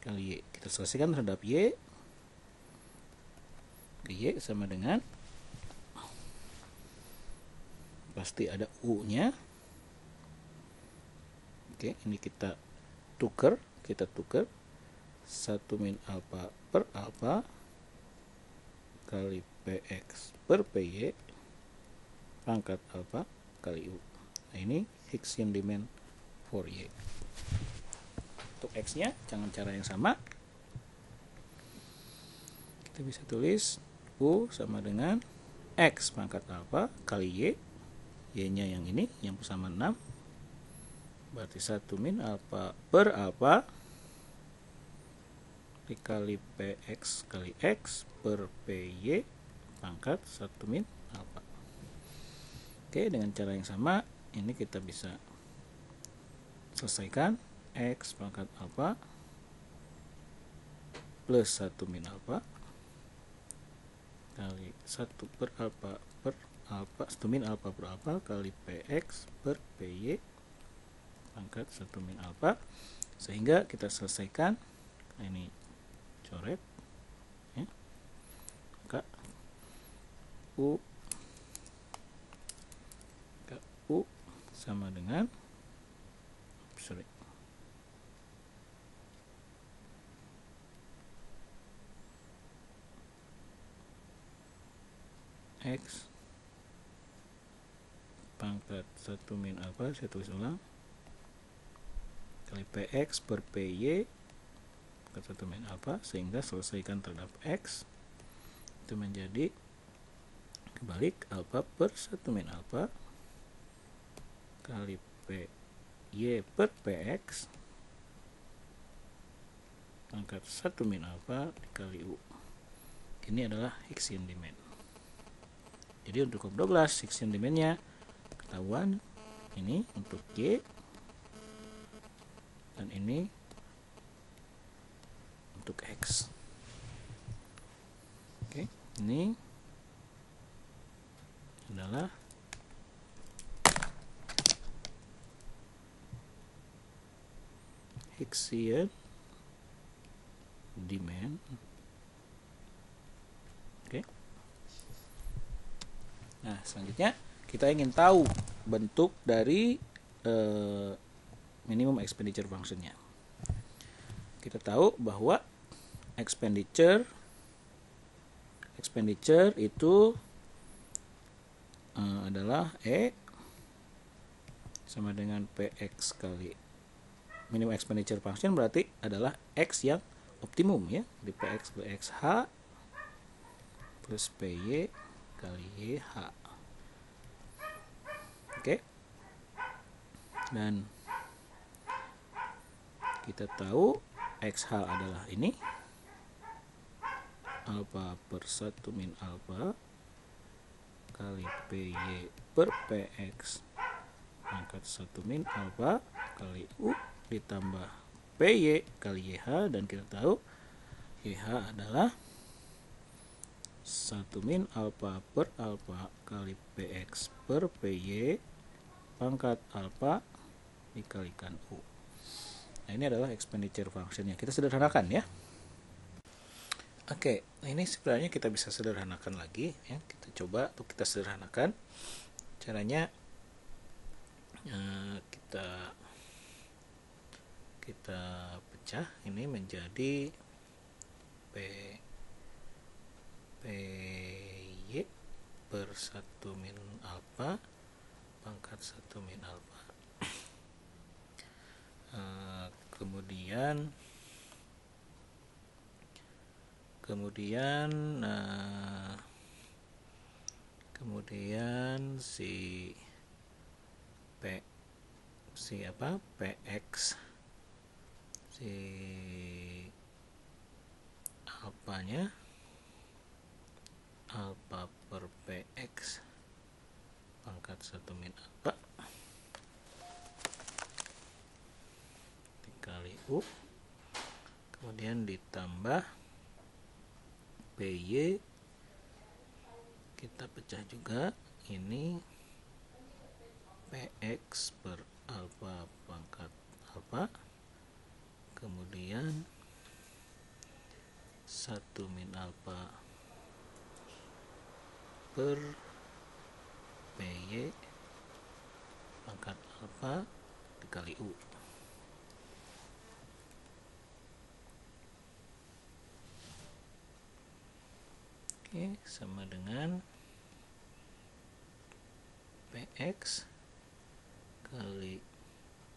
kali Y. Kita selesaikan terhadap Y. Y sama dengan, pasti ada U nya. Oke, ini kita tukar 1 min alfa per alfa kali PX per PY pangkat alfa kali U. Nah, ini Higgs demand for Y. Untuk X nya dengan cara yang sama, kita bisa tulis U sama dengan X pangkat alfa kali Y. Y nya yang ini, yang bersama 6, berarti 1 min alfa per alfa dikali PX kali X per PY pangkat 1 min alfa. Oke, dengan cara yang sama ini kita bisa selesaikan. X pangkat alfa plus 1 min alfa kali 1 per alfa per alfa 1 min alfa per alfa kali PX per PY pangkat 1 min alfa. Sehingga kita selesaikan. Nah, ini coret ya. Maka U sama dengan X pangkat 1 min alfa, saya tulis ulang, kali PX per PY pangkat 1 min alfa. Sehingga selesaikan terhadap X itu menjadi kebalik, alfa per 1 min alfa kali PY per PX pangkat 1 min alfa dikali U. Ini adalah Higgsian demand. Jadi untuk kelompok 12 Higgsian demand-nya ketahuan. Ini untuk Y dan ini untuk X. Oke, ini adalah Higgsian demand. Oke. Nah, selanjutnya kita ingin tahu bentuk dari minimum expenditure function-nya. Kita tahu bahwa expenditure itu adalah E sama dengan PX kali minimum expenditure function, berarti adalah X yang optimum ya, di PX kali XH plus PY kali YH. Oke. Dan kita tahu XH adalah ini alfa per 1 min alfa kali PY per PX pangkat 1 min alfa kali U ditambah PY kali YH, dan kita tahu YH adalah 1 min alfa per alfa kali PX per PY pangkat alfa dikalikan U. Nah, ini adalah expenditure function-nya. Kita sederhanakan ya. Oke, nah ini sebenarnya kita bisa sederhanakan lagi ya. Kita coba untuk kita sederhanakan. Caranya kita pecah ini menjadi PY per 1 min alfa pangkat 1 min alfa. Kemudian si PX, si alfanya, alfa per PX pangkat 1 min alfa dikali U, kemudian ditambah PY, kita pecah juga, ini PX per alfa pangkat alfa, kemudian 1 min alfa per PY pangkat alfa dikali U. Oke, sama dengan PX kali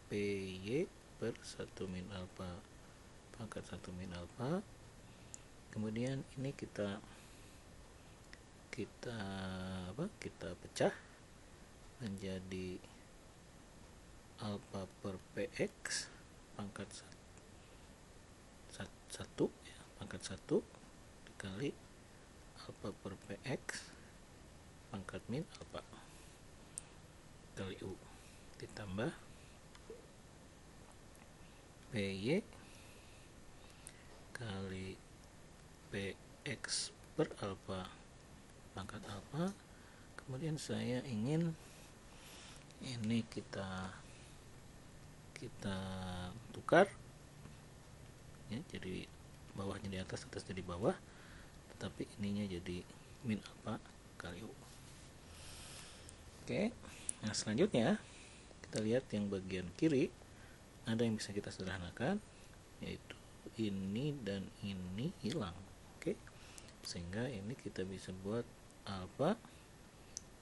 PY per 1 min alfa pangkat 1 min alfa, kemudian ini kita pecah menjadi alfa per PX pangkat 1 ya, pangkat 1 dikali alfa per PX pangkat min alfa kali U, ditambah PY kali PX per alfa pangkat alfa, kemudian saya ingin ini kita tukar ya, jadi bawahnya di atas, atasnya di bawah, tetapi ininya jadi min alfa kali U. Oke, nah selanjutnya kita lihat yang bagian kiri, ada yang bisa kita sederhanakan, yaitu ini dan ini hilang. Oke, sehingga ini kita bisa buat alfa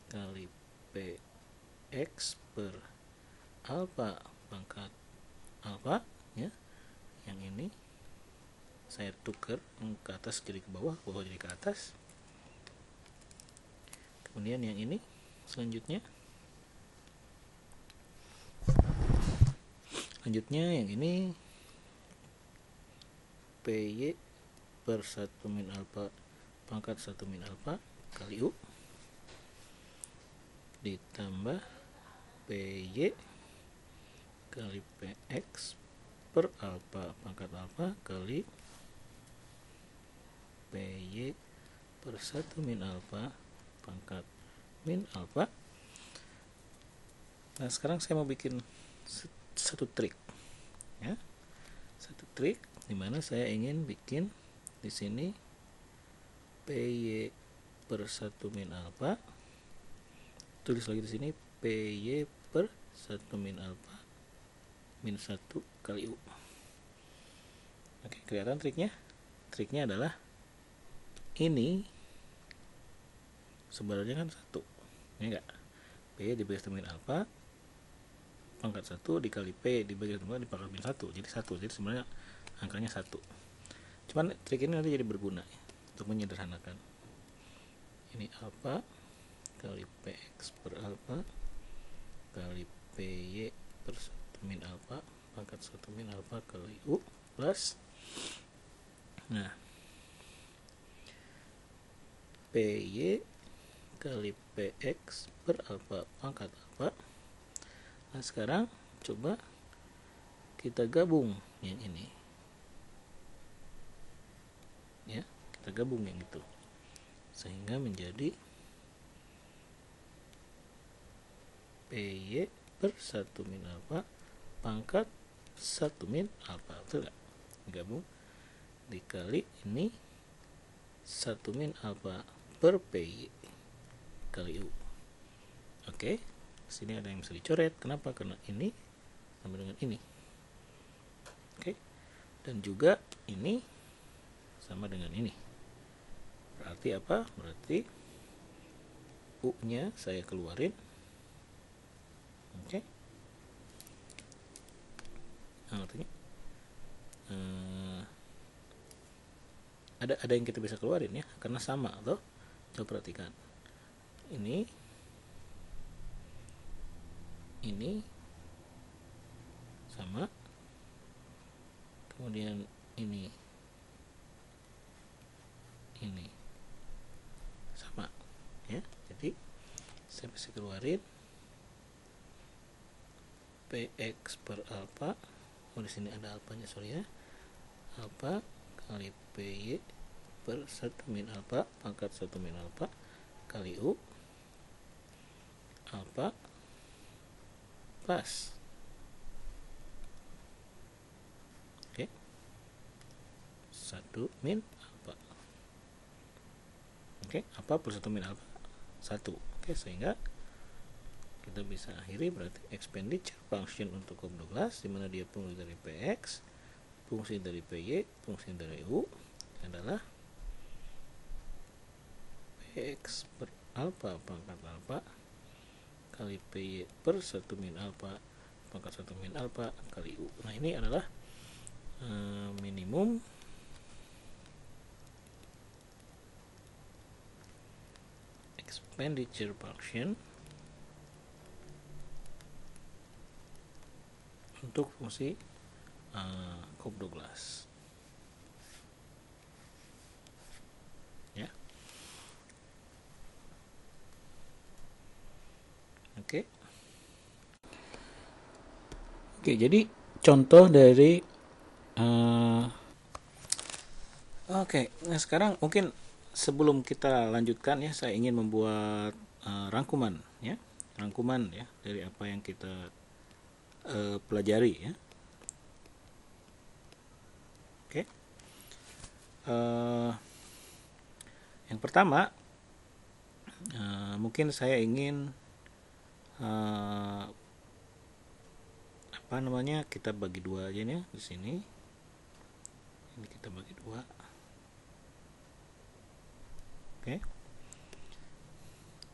kali PX per alfa pangkat alfa ya. Yang ini saya tukar ke atas jadi ke bawah, bawah jadi ke atas. Kemudian yang ini selanjutnya yang ini PY per 1 min alfa pangkat 1 min alfa kali U, ditambah PY kali PX per alfa pangkat alfa kali PY per 1 min alfa pangkat min alfa. Nah sekarang saya mau bikin satu trik ya, satu trik dimana saya ingin bikin di sini PY per 1 min alfa, tulis lagi di sini PY per 1 min alfa min 1 kali U. Oke, kelihatan triknya? Triknya adalah ini sebenarnya kan 1 ini enggak, P dibagi 1 min alfa pangkat 1 dikali P dibagi 1 dipangkat min 1, jadi 1, jadi sebenarnya angkanya 1. Cuman trik ini nanti jadi berguna ya, untuk menyederhanakan. Ini alfa kali PX per alfa kali PY per 1 min alfa pangkat 1 min alfa kali U plus, nah PY kali PX per alfa pangkat alfa. Nah sekarang coba kita gabung yang ini ya, kita gabung yang itu sehingga menjadi PY per 1 min alfa pangkat 1 min alfa, betul gak? Gabung dikali ini 1 min alfa per PY kali U. Oke, sini ada yang bisa dicoret. Kenapa? Karena ini sama dengan ini. Oke, dan juga ini sama dengan ini. Berarti apa? Berarti U-nya saya keluarin. Oke. Nah, artinya ada yang kita bisa keluarin ya, karena sama tuh. Coba perhatikan. Ini sama. Kemudian ini sama ya. Jadi saya bisa keluarin PX per alfa. Oh, di sini ada alfanya, sorry ya. Alfa kali PY per 1 min alfa pangkat 1 min alfa kali U alfa plus, oke, 1 min alfa. Oke, apa plus 1 min alfa? 1. Oke, sehingga kita bisa akhiri berarti expenditure function untuk Cobb Douglas, di mana dia fungsi dari PX, fungsi dari PY, fungsi dari U adalah PX per alfa pangkat alfa kali PY per 1 min alfa pangkat 1 min alfa kali U. Nah, ini adalah minimum expenditure function untuk fungsi Cobb Douglas ya. Oke, jadi contoh dari nah sekarang mungkin sebelum kita lanjutkan ya, saya ingin membuat rangkuman ya dari apa yang kita pelajari ya. Oke. Yang pertama, mungkin saya ingin kita bagi dua aja nih di sini. Ini kita bagi dua. Oke.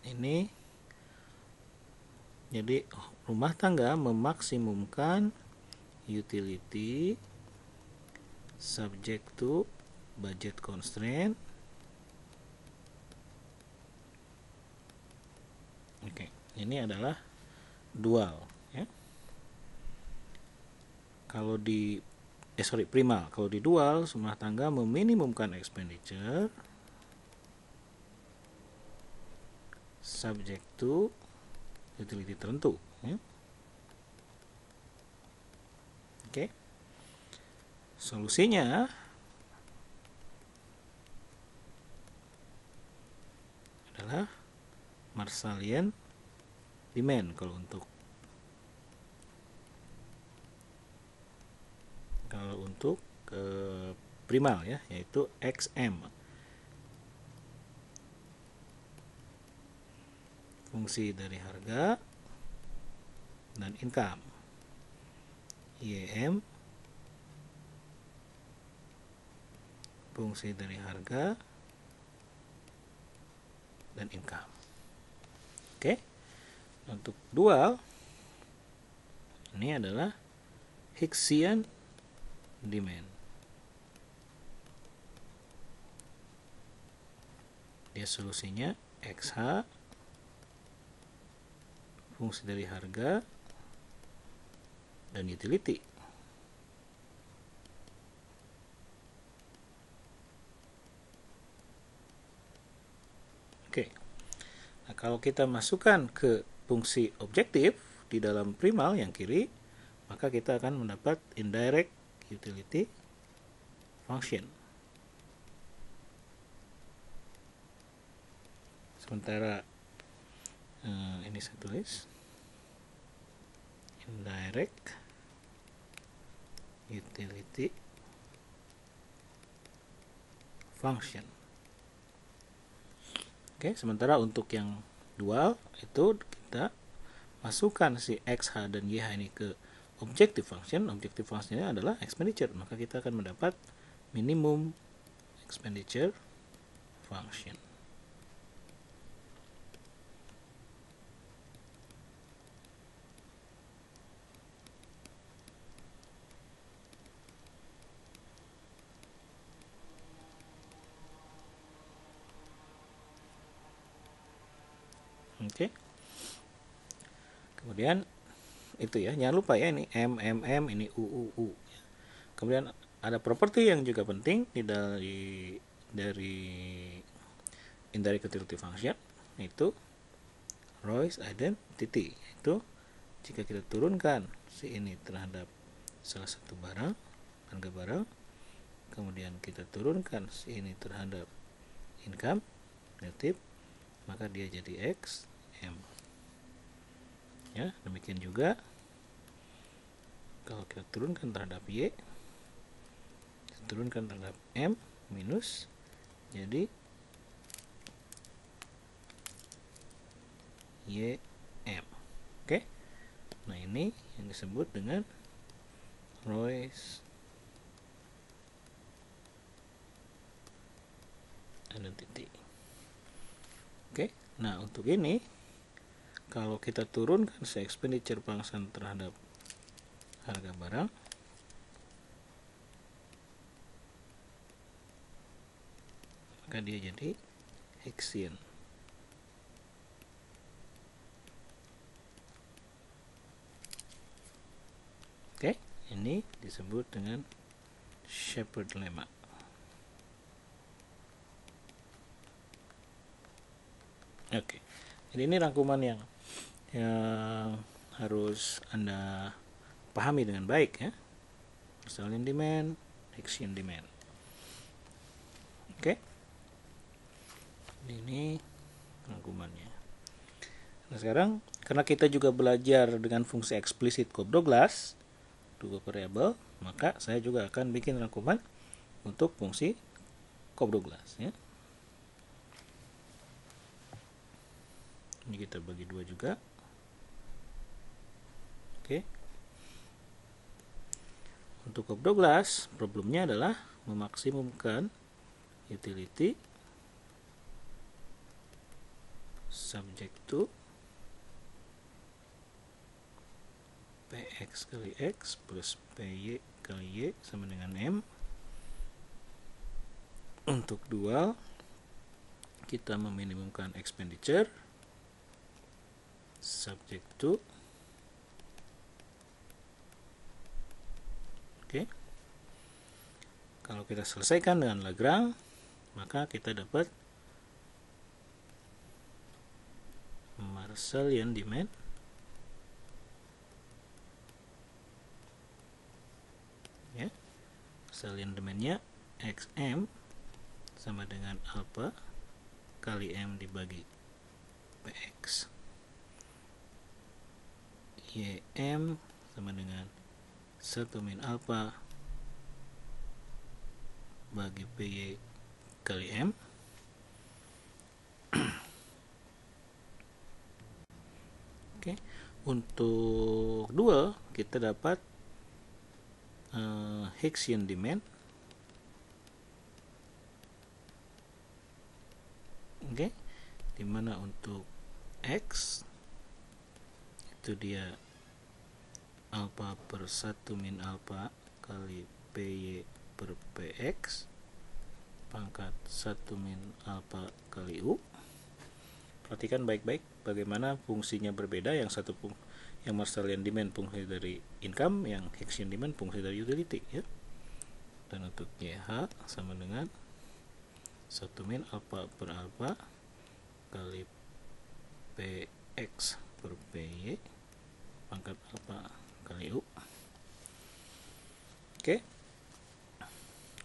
Ini jadi rumah tangga memaksimumkan utility subject to budget constraint. Oke, ini adalah dual ya. Kalau di primal. Kalau di dual, rumah tangga meminimumkan expenditure subject to utility tertentu ya. Oke. Solusinya adalah Marshallian demand kalau untuk primal ya, yaitu XM, fungsi dari harga dan income, YM, fungsi dari harga dan income. Oke. Untuk dual ini adalah Hicksian demand. Dia solusinya XH, fungsi dari harga dan utility. Oke. Nah, kalau kita masukkan ke fungsi objektif di dalam primal yang kiri, maka kita akan mendapat indirect utility function. Sementara ini saya tulis indirect utility function. Oke, sementara untuk yang dual itu kita masukkan si XH dan YH ini ke objective function. Objective functionnya adalah expenditure, maka kita akan mendapat minimum expenditure function. Oke. Kemudian itu ya, jangan lupa ya, ini M, ini U. Kemudian ada properti yang juga penting dari indirect utility function, itu Roy's identity. Itu jika kita turunkan si ini terhadap salah satu barang, harga barang, kemudian kita turunkan si ini terhadap income negatif, maka dia jadi X M. Ya, demikian juga kalau kita turunkan terhadap Y, kita turunkan terhadap M minus, jadi Y M. Oke. Nah, ini yang disebut dengan Roy's identity. Oke. Nah, untuk ini kalau kita turunkan si expenditure function terhadap harga barang, maka dia jadi Hexian. Oke, ini disebut dengan Shepard lemma. Oke, jadi ini rangkuman yang harus Anda pahami dengan baik ya. Marshallian demand, Hexian demand. Oke. Ini rangkumannya. Nah, sekarang karena kita juga belajar dengan fungsi eksplisit Cobb-Douglas, dua variabel, maka saya juga akan bikin rangkuman untuk fungsi Cobb-Douglas ya. Ini kita bagi dua juga. Oke. Untuk Cobb-Douglas, problemnya adalah memaksimumkan utility subject to Px kali X plus Py kali Y sama dengan M. Untuk dual, kita meminimumkan expenditure subject to. Oke. Kalau kita selesaikan dengan Lagrange, maka kita dapat Marshallian demand ya. Marshallian demandnya XM sama dengan alpha kali M dibagi Px. YM sama dengan 1 min alpha bagi PY kali M. Oke. Untuk dual kita dapat Hexian demand. Oke. Dimana untuk X itu dia alpha per 1 min alpha kali PY per PX pangkat 1 min alpha kali U. Perhatikan baik-baik bagaimana fungsinya berbeda, yang satu yang Marshallian demand fungsi dari income, yang Hexian demand fungsi dari utility ya. Dan untuk YH sama dengan 1 min alpha per alpha kali PX per PY pangkat alpha kali U. Oke.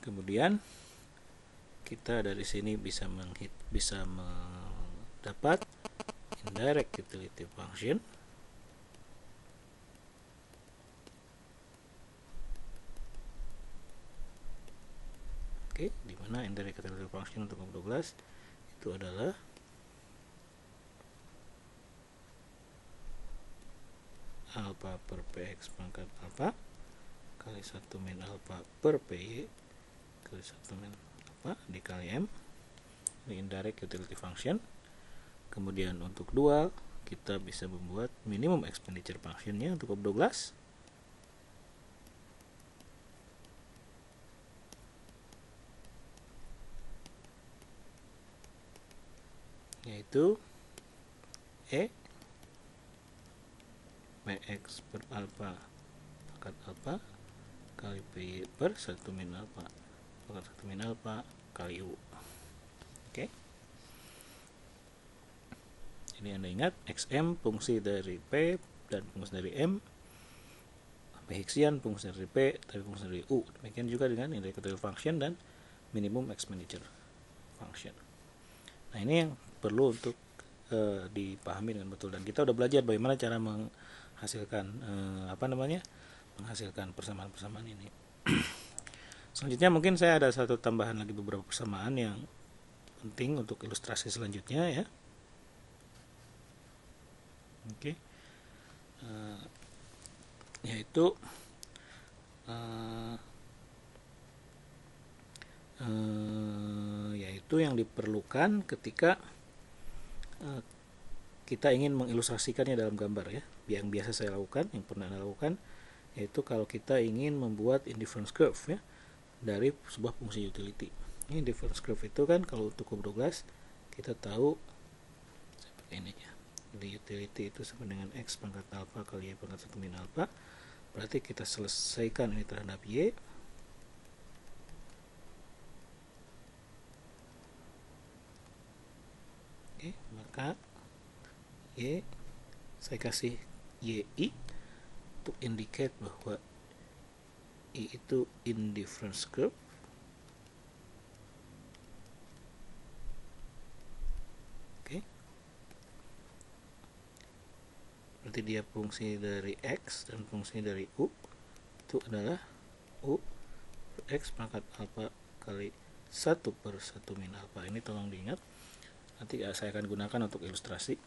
Kemudian kita dari sini bisa mendapat indirect utility function. Oke, di mana indirect utility function untuk Cobb-Douglas itu adalah alpha per Px pangkat alpha kali 1 min alpha per Py kali 1 min alpha dikali M ini indirect utility function. Kemudian untuk dual kita bisa membuat minimum expenditure functionnya untuk Cobdog Glass, yaitu E Px per alpha pangkat alpha kali Py per 1 min alpha pangkat 1 min alpha kali U. Oke. Ini Anda ingat, Xm fungsi dari P dan fungsi dari M, P Hicksian fungsi dari P dan fungsi dari U. Demikian juga dengan indirect utility function dan minimum expenditure function. Nah, ini yang perlu untuk dipahami dengan betul, dan kita udah belajar bagaimana cara menghasilkan menghasilkan persamaan-persamaan ini. Selanjutnya mungkin saya ada satu tambahan lagi, beberapa persamaan yang penting untuk ilustrasi selanjutnya ya. Oke. Yaitu yang diperlukan ketika kita ingin mengilustrasikannya dalam gambar ya. Yang biasa saya lakukan, yang pernah saya lakukan, yaitu kalau kita ingin membuat indifference curve ya dari sebuah fungsi utility. Ini indifference curve itu kan kalau untuk Cobdog Glass kita tahu seperti ini ya. Jadi utility itu sama dengan X pangkat alpha kali Y pangkat 1 min alpha. Berarti kita selesaikan ini terhadap Y. Oke, maka Y saya kasih YI untuk indicate bahwa I itu indifference curve. Oke. Berarti dia fungsi dari X dan fungsi dari U itu adalah U per X pangkat alpha kali 1 per 1 min alpha. Ini tolong diingat, nanti saya akan gunakan untuk ilustrasi.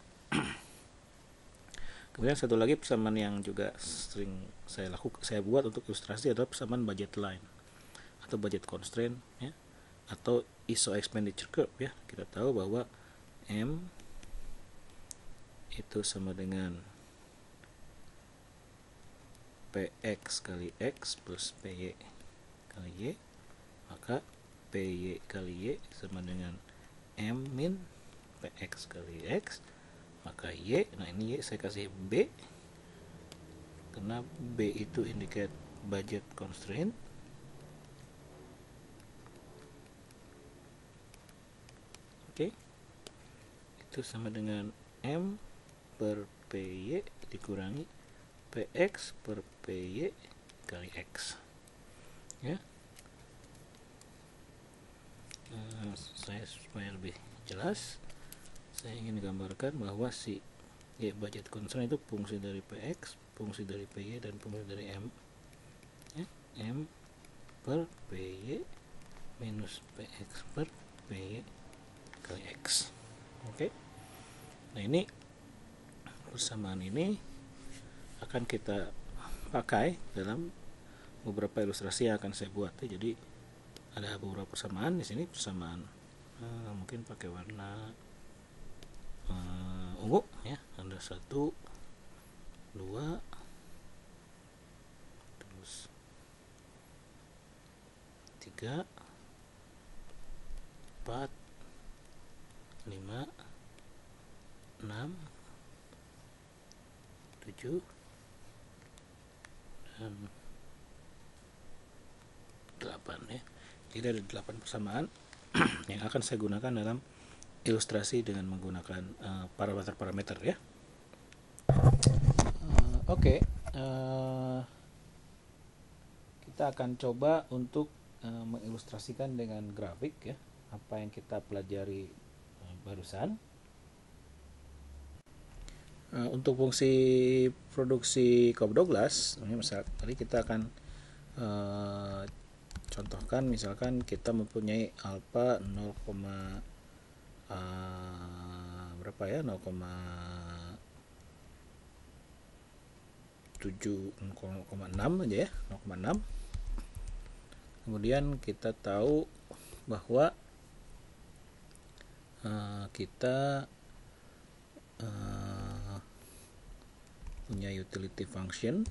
Kemudian satu lagi persamaan yang juga sering saya buat untuk ilustrasi adalah persamaan budget line atau budget constraint ya, atau ISO expenditure curve ya. Kita tahu bahwa M itu sama dengan Px kali X plus Py kali Y, maka Py kali Y sama dengan M min Px kali X, maka Y, nah ini Y saya kasih B karena B itu indicate budget constraint. Oke. Itu sama dengan M per Py dikurangi Px per Py kali X ya. Saya supaya lebih jelas, saya ingin gambarkan bahwa si Y budget constraint itu fungsi dari Px, fungsi dari Py, dan fungsi dari M ya. M per Py minus Px per Py kali X. Oke. Nah, ini persamaan ini akan kita pakai dalam beberapa ilustrasi yang akan saya buat ya. Jadi ada beberapa persamaan di sini, persamaan mungkin pakai warna ungu ya. Ada 1, 2, terus 3, 4, 5, 6, 7 dan 8 ya. Jadi ada 8 persamaan yang akan saya gunakan dalam ilustrasi dengan menggunakan parameter-parameter ya. Oke. Kita akan coba untuk mengilustrasikan dengan grafik ya apa yang kita pelajari barusan. Untuk fungsi produksi Cobdog Glass, ini misalnya tadi kita akan contohkan, misalkan kita mempunyai alpha 0,6 aja ya, 0,6. Kemudian kita tahu bahwa kita punya utility function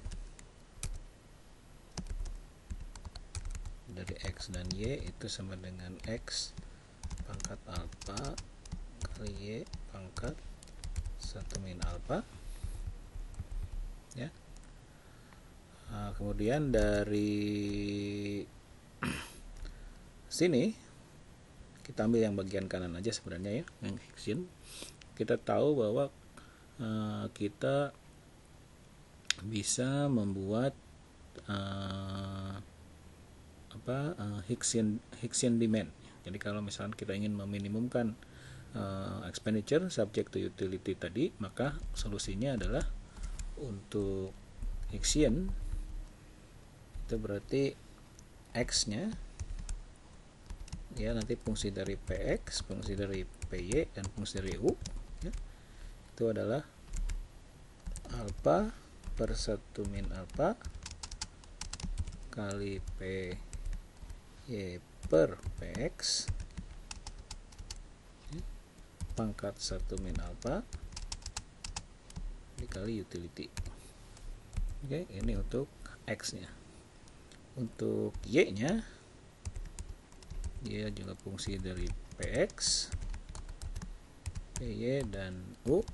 dari X dan Y itu sama dengan X pangkat alpha kali Y pangkat 1 min alpha ya. Kemudian dari sini kita ambil yang bagian kanan aja sebenarnya ya, yang Hicksian. Kita tahu bahwa kita bisa membuat Hicksian demand. Jadi kalau misalnya kita ingin meminimumkan expenditure subject to utility tadi, maka solusinya adalah untuk Hicksian itu berarti X nya ya, nanti fungsi dari Px, fungsi dari Py, dan fungsi dari U ya, itu adalah alpha per 1 min alpha kali Py per Px ya, pangkat 1 min alpha dikali utility. Oke, ini untuk X nya. Untuk Y nya dia juga fungsi dari Px, Py, dan U.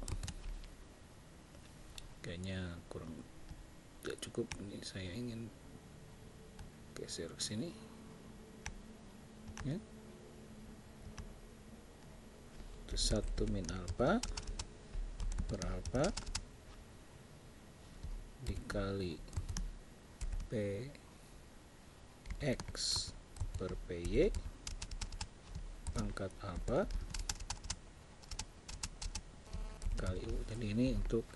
Kayaknya kurang, tidak cukup, ini saya ingin geser ke sini ya. Itu 1 min alpha per alpha dikali Px per Py pangkat alpha kali U. Jadi ini untuk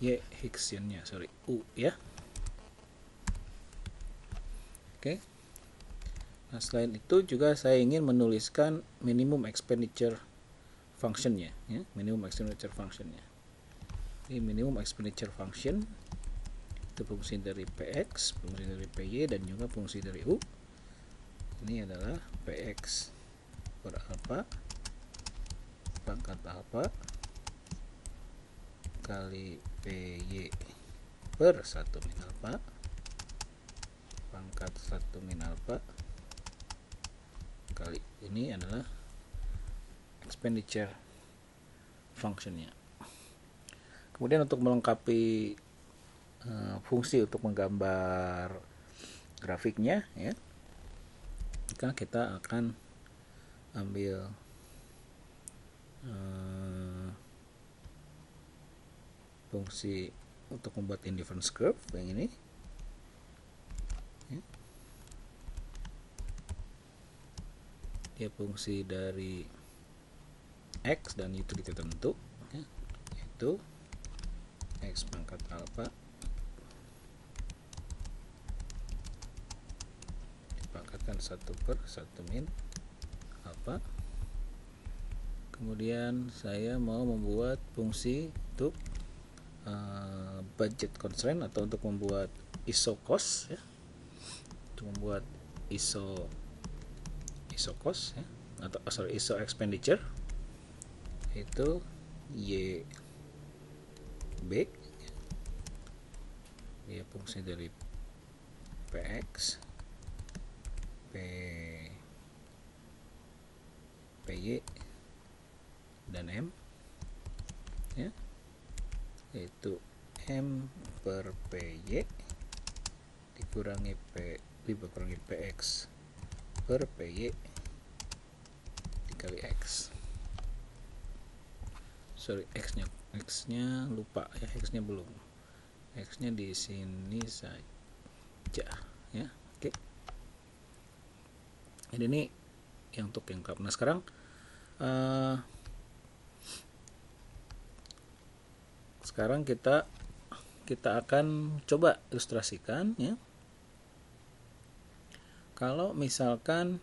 Y Hicksian-nya, U ya. Oke. Nah, selain itu juga saya ingin menuliskan minimum expenditure function-nya ya, minimum expenditure function-nya. Ini minimum expenditure function itu fungsi dari Px, fungsi dari Py, dan juga fungsi dari U. Ini adalah Px per alpha pangkat alpha kali Py per 1 min alpha pangkat 1 min alpha kali, ini adalah expenditure function-nya. Kemudian untuk melengkapi fungsi untuk menggambar grafiknya ya, maka kita akan ambil fungsi untuk membuat indifference curve yang ini ya. Dia fungsi dari X dan utility tertentu ya, yaitu X pangkat alpha dipangkatkan 1 per 1 min alpha. Kemudian saya mau membuat fungsi untuk budget constraint atau untuk membuat ISO cost ya, untuk membuat ISO cost ya, atau ISO expenditure, itu YB dia fungsi dari Px, Py, dan M ya, yaitu M per Py dikurangi Px per Py dikali X. X nya lupa ya, X nya belum, X nya di sini saja ya. Oke. Jadi ini yang untuk yang lengkap. Nah sekarang kita akan coba ilustrasikan ya. Kalau misalkan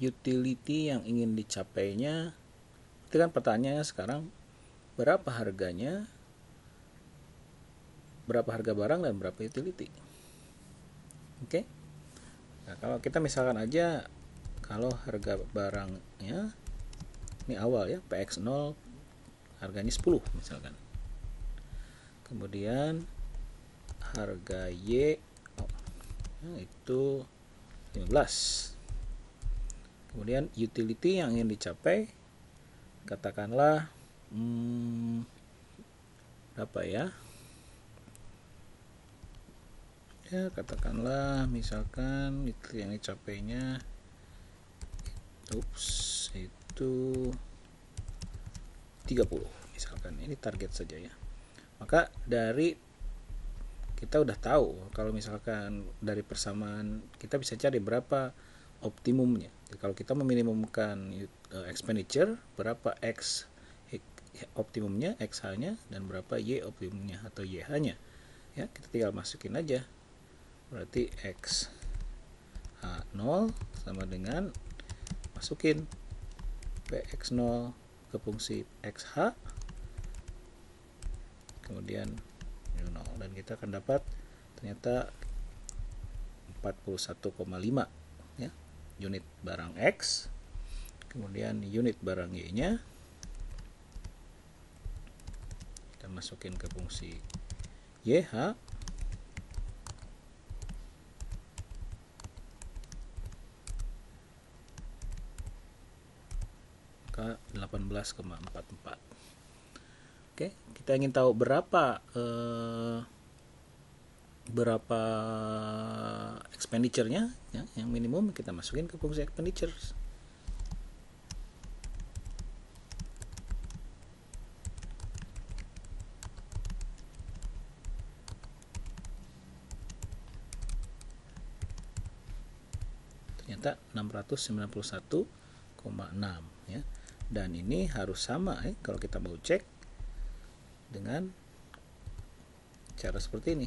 utility yang ingin dicapainya, itu kan pertanyaannya sekarang berapa harganya, berapa harga barang dan berapa utility. Oke. Nah, kalau kita misalkan aja kalau harga barangnya ini awal ya, PX0 harganya 10 misalkan. Kemudian harga Y itu 15. Kemudian utility yang ingin dicapai katakanlah berapa ya? Ya katakanlah misalkan utility yang dicapainya itu 30 misalkan. Ini target saja ya. Maka dari kita udah tahu kalau misalkan dari persamaan kita bisa cari berapa optimumnya. Jadi kalau kita meminimumkan expenditure, berapa X optimumnya, XH-nya, dan berapa Y optimumnya atau YH-nya. Ya, kita tinggal masukin aja. Berarti XH0 sama dengan masukin PX0 ke fungsi XH, kemudian 0, dan kita akan dapat ternyata 41,5 ya, unit barang X. Kemudian unit barang Y nya kita masukin ke fungsi YH, maka 18,44. Oke, kita ingin tahu berapa expenditure-nya ya, yang minimum kita masukin ke fungsi expenditure. Ternyata 691,6 ya. Dan ini harus sama ya kalau kita mau cek dengan cara seperti ini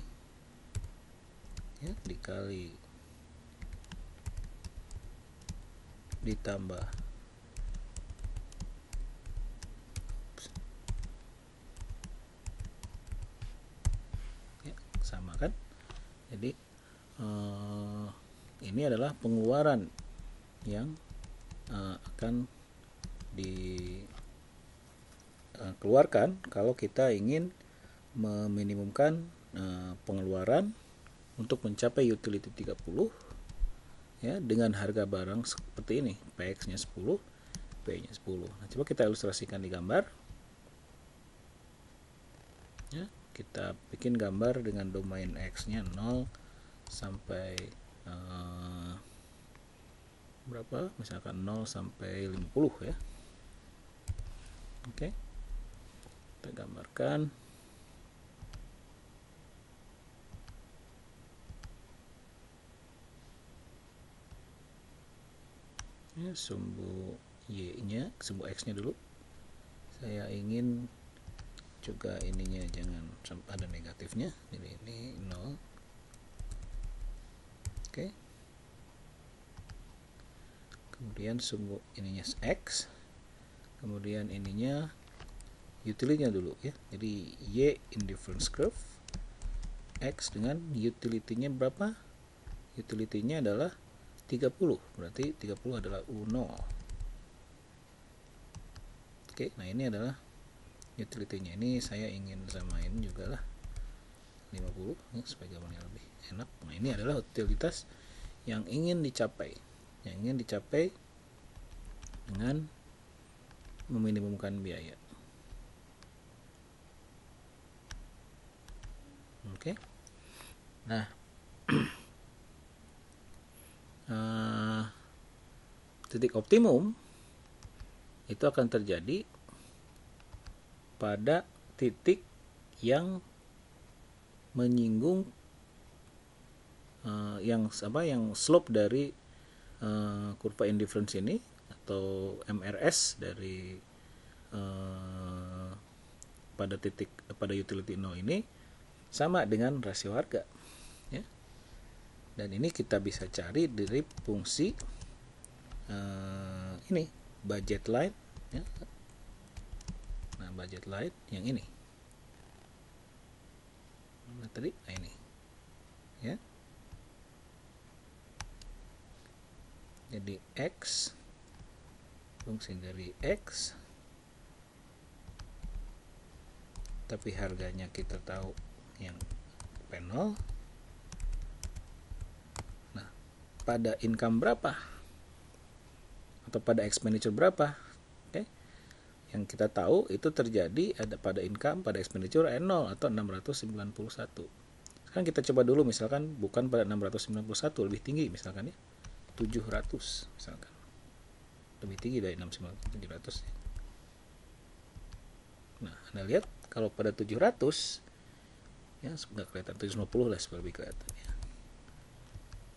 ya, dikali ditambah ya, sama kan. Jadi ini adalah pengeluaran yang akan dikeluarkan kalau kita ingin meminimumkan pengeluaran untuk mencapai utility 30 ya, dengan harga barang seperti ini, PX-nya 10, P-nya 10. Nah, coba kita ilustrasikan di gambar. Ya, kita bikin gambar dengan domain X-nya 0 sampai berapa? Misalkan 0 sampai 50 ya. Oke. Kita gambarkan. Ya, sumbu Y-nya, sumbu X-nya dulu. Saya ingin juga ininya jangan sampai ada negatifnya. Jadi ini 0. Oke. Kemudian sumbu ininya X. Kemudian ininya utility-nya dulu ya. Jadi Y indifference curve, X dengan utility-nya berapa? Utility-nya adalah 30. Berarti 30 adalah U0. Oke, nah ini adalah utility-nya. Ini saya ingin samain juga lah 50 ya, supaya gambarnya lebih enak. Nah, ini adalah utilitas yang ingin dicapai. Yang ingin dicapai dengan meminimumkan biaya. Oke. Nah, titik optimum itu akan terjadi pada titik yang menyinggung yang slope dari kurva indifference ini atau MRS dari pada utility 0 ini sama dengan rasio harga ya. Dan ini kita bisa cari dari fungsi ini budget line ya. Nah, budget line yang ini. Nah, tadi ini ya. Jadi X fungsi dari X, tapi harganya kita tahu yang P0. Nah, pada income berapa atau pada expenditure berapa? Oke. Yang kita tahu itu terjadi ada pada income, pada expenditure N0 atau 691. Sekarang kita coba dulu misalkan bukan pada 691, lebih tinggi misalkan ya. 700 misalkan. Lebih tinggi dari 690, 700. Nah, Anda lihat kalau pada 700 ya nggak kelihatan, 750 lah lebih kelihatan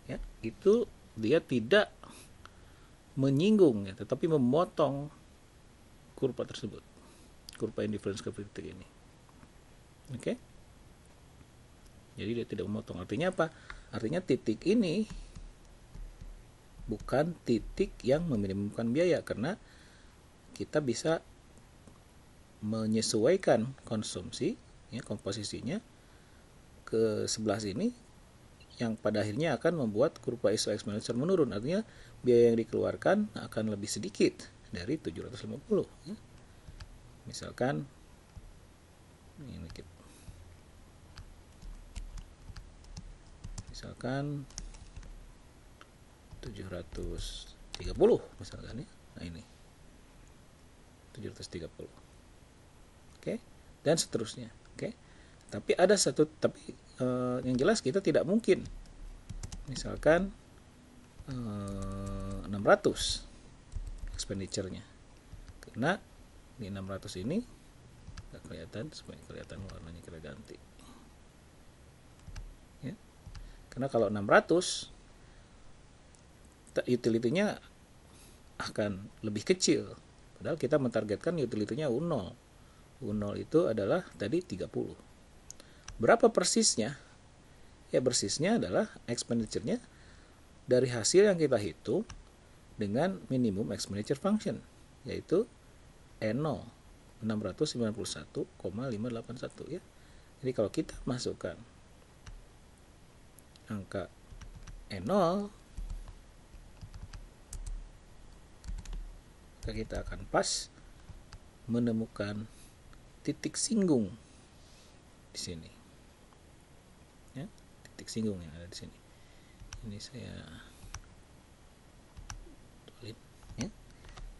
ya. Itu dia tidak menyinggung ya, tetapi memotong kurva tersebut, kurva indifference curve titik ini. Oke. Jadi dia tidak memotong. Artinya apa? Artinya titik ini bukan titik yang meminimumkan biaya, karena kita bisa menyesuaikan konsumsi ya, komposisinya ke sebelah sini, yang pada akhirnya akan membuat kurva ISO exponential menurun. Artinya biaya yang dikeluarkan akan lebih sedikit dari 750 ya. Misalkan ini kita, misalkan 730 misalkan ya. Nah ini 730. Oke, dan seterusnya. Oke. Tapi ada satu yang jelas kita tidak mungkin misalkan 600 expenditure-nya. Karena di 600 ini nggak kelihatan, supaya kelihatan warnanya kita ganti. Ya. Karena kalau 600 utility-nya akan lebih kecil. Padahal kita mentargetkan utility-nya U0. U0 itu adalah tadi 30. Berapa persisnya? Ya persisnya adalah expenditure-nya dari hasil yang kita hitung dengan minimum expenditure function, yaitu N0 691,581 ya. Jadi kalau kita masukkan angka N0, maka kita akan pas menemukan titik singgung di sini. Ya, titik singgung yang ada di sini. Ini saya tulis ya.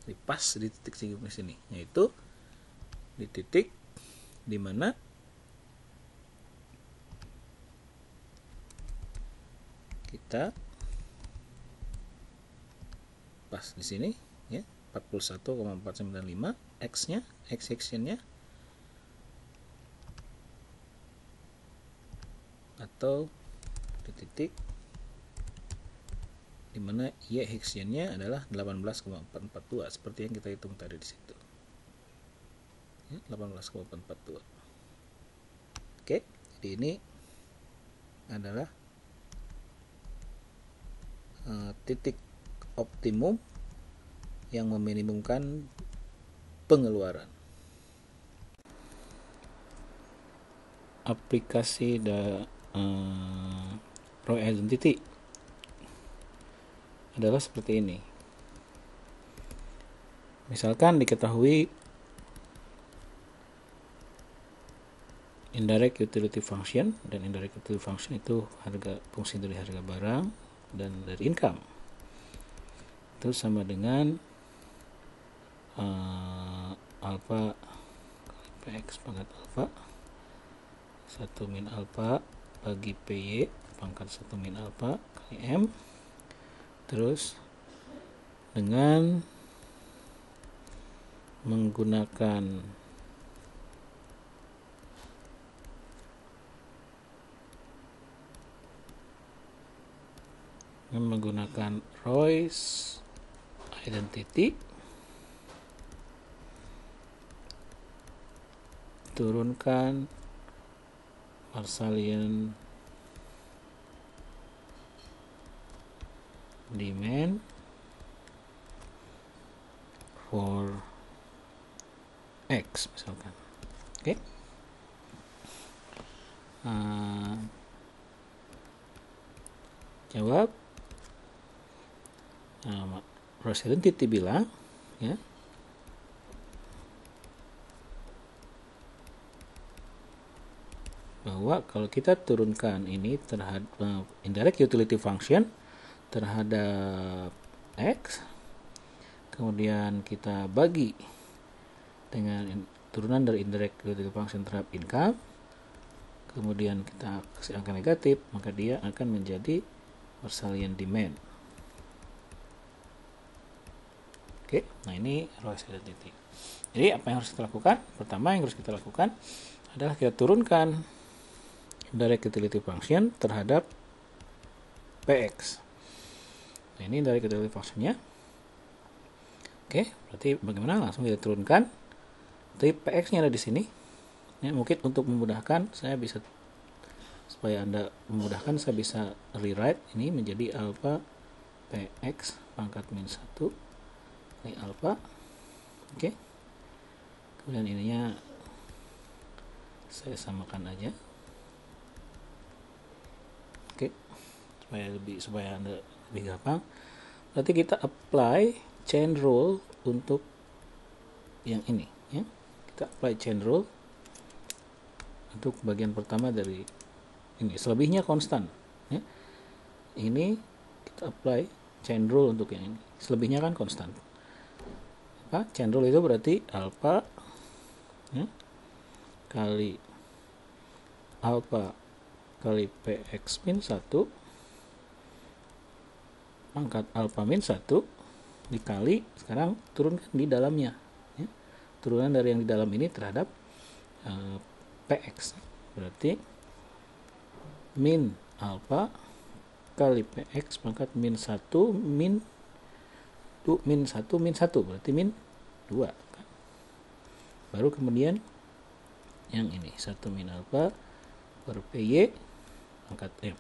Jadi pas di titik singgung di sini, yaitu di titik di mana kita pas di sini ya, 41,495 X-nya, X-section-nya, atau di titik di mana Y-section-nya adalah 18,442 seperti yang kita hitung tadi di situ. Ya, 18,442. Oke, jadi ini adalah titik optimum yang meminimumkan pengeluaran. Aplikasi ROI Identity adalah seperti ini. Misalkan diketahui indirect utility function, dan indirect utility function itu fungsi dari harga barang dan dari income. Itu sama dengan alpha kali px pangkat alpha 1 min alpha bagi py pangkat 1 min alpha kali m, terus dengan menggunakan Roy's Identity, turunkan Marshallian demand for X misalkan. Oke. Jawab. Roy's Identity bilang ya. Bahwa kalau kita turunkan ini terhadap indirect utility function terhadap X, kemudian kita bagi dengan turunan dari indirect utility function terhadap income, kemudian kita kasih angka negatif, maka dia akan menjadi Versalien demand. Oke, nah ini ROAS identity. Jadi apa yang harus kita lakukan? Pertama yang harus kita lakukan adalah kita turunkan indirect utility function terhadap PX. Nah ini indirect utility functionnya. Oke, berarti bagaimana? Langsung kita turunkan. Tapi PX-nya ada di sini. Ya, mungkin untuk memudahkan saya bisa, supaya Anda memudahkan, saya bisa rewrite ini menjadi alpha PX pangkat min 1 kali alpha. Oke. Kemudian ininya saya samakan aja. Oke. Supaya Anda lebih gampang. Berarti kita apply chain rule untuk yang ini, ya. Kita apply chain rule untuk bagian pertama dari ini, selebihnya konstan, ya. Ini kita apply chain rule untuk yang ini, selebihnya kan konstan. Chain rule itu berarti alpha, ya, kali alpha kali PX min 1 pangkat alpha min 1 dikali, sekarang turunkan di dalamnya, ya. Turunan dari yang di dalam ini terhadap PX, berarti min alpha kali PX pangkat min 1 min 1 berarti min 2 kan? Baru kemudian yang ini 1 min alpha per PY pangkat M.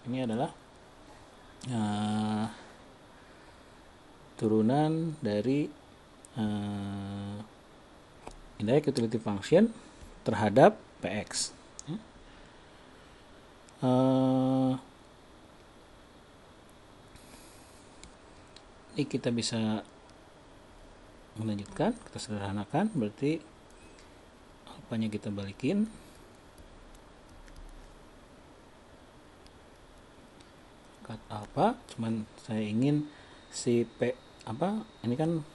Ini adalah turunan dari indirect utility function terhadap PX. Ini kita bisa melanjutkan, kita sederhanakan, berarti alfanya kita balikin, cut alpha, cuman saya ingin si P ini kan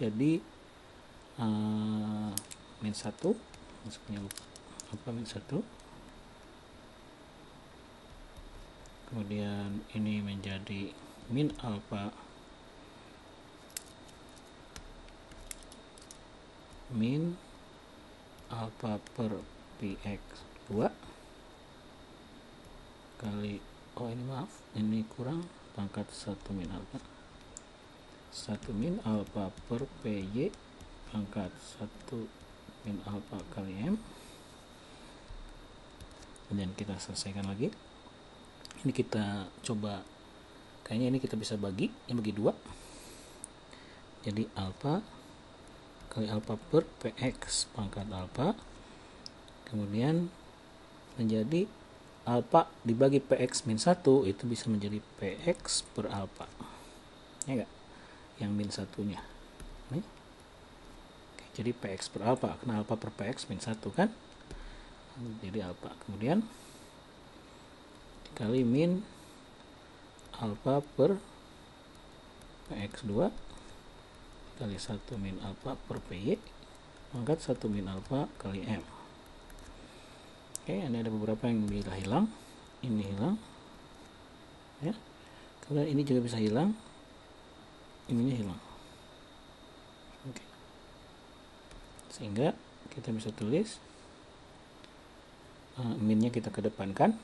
jadi min 1, masuknya alpha min 1, kemudian ini menjadi min alpha per PX 2 kali, ini kurang, pangkat 1 min alpha per PY pangkat 1 min alpha kali M. Kemudian kita selesaikan lagi. Ini kita coba, kayaknya ini kita bisa bagi 2, jadi alpha kali alpha per PX pangkat alpha, kemudian menjadi alpha dibagi PX min 1 itu bisa menjadi PX per alpha, ya enggak? Yang min 1-nya nih. Oke, jadi PX per alpha, karena alpha per PX min 1 kan, jadi alpha, kemudian dikali min alpha per PX 2 kali 1 min alpha per PY pangkat 1 min alpha kali M. Oke, ini ada beberapa yang bisa hilang, ini hilang, ya. Kemudian ini juga bisa hilang, ini hilang. Oke, sehingga kita bisa tulis minnya kita kedepankan,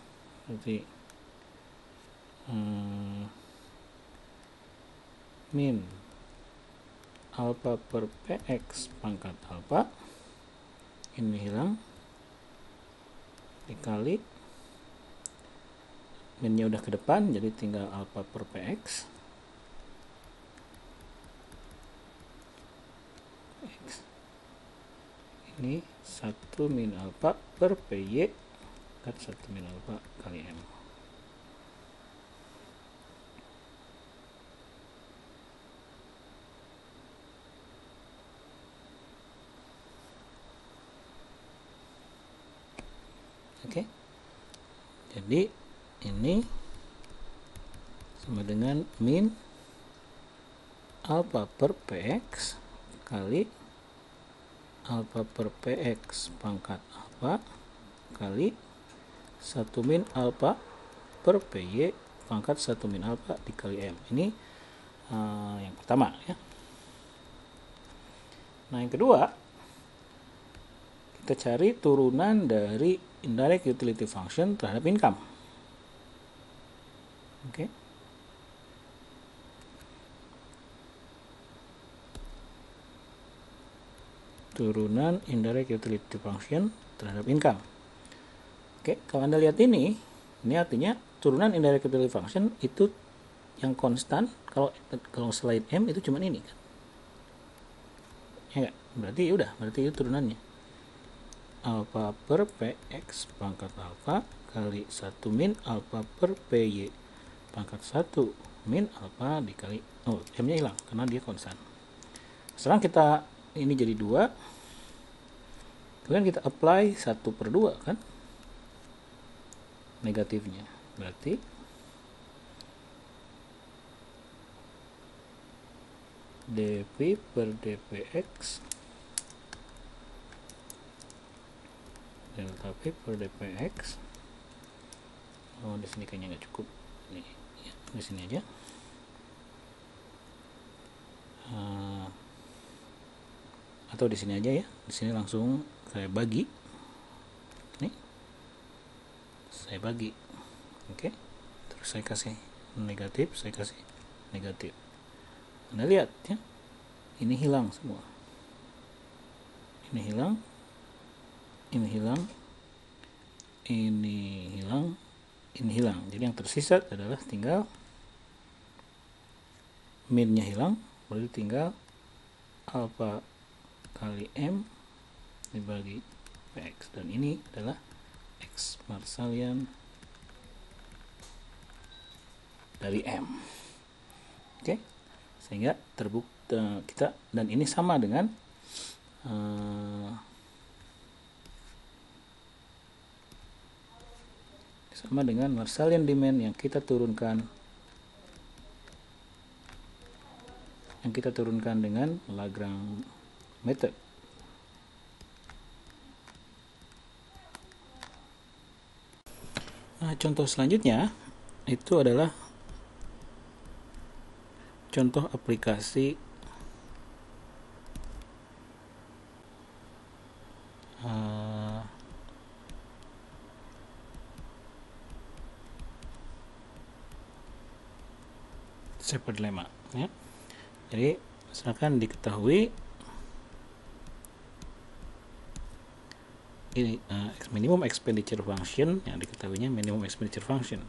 berarti min alpha per PX pangkat alpha, ini hilang, dikali minnya udah ke depan, jadi tinggal alpha per PX ini 1 min alpha per PY kan 1 min alpha kali M. Oke. Jadi ini sama dengan min alpha per px kali alpha per px pangkat alpha kali 1 min alpha per py pangkat 1 min alpha dikali m. Ini yang pertama ya. Nah, yang kedua, kita cari turunan dari indirect utility function terhadap income. Oke. Turunan indirect utility function terhadap income. Oke, kalau Anda lihat ini artinya turunan indirect utility function itu yang konstan. Kalau selain m itu cuma ini kan. Ya enggak? Berarti itu turunannya. Alpha per px pangkat alpha kali 1 min alpha per py pangkat 1 min alpha dikali m-nya hilang karena dia konstan. Sekarang kita ini jadi 2. Kemudian kita apply 1/2 kan? Negatifnya. Berarti dp per dpx delta p per dpx. Di sini kayaknya nggak cukup. Ini ya, di sini aja. Atau di sini aja ya. Di sini langsung saya bagi. Nih. Saya bagi. Oke. Terus saya kasih negatif, saya kasih negatif. Anda lihat ya, ini hilang semua. Ini hilang, ini hilang, ini hilang, ini hilang. Jadi yang tersisa adalah tinggal min-nya hilang, berarti tinggal alpha kali m dibagi px, dan ini adalah x Marshallian dari m. Oke. Sehingga terbukti kita, dan ini sama dengan Marshallian demand yang kita turunkan dengan Lagrange method. Nah, contoh selanjutnya itu adalah contoh aplikasi Shepard lemma ya. Jadi misalkan diketahui ini minimum expenditure function, yang diketahuinya minimum expenditure function.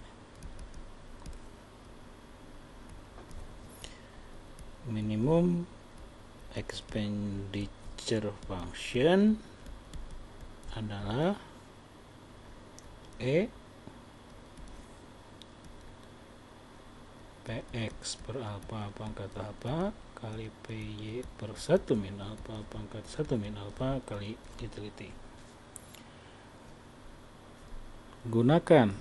Minimum expenditure function adalah E px per alpha pangkat alpha kali py per 1 min alpha pangkat 1 min alpha kali utility. Gunakan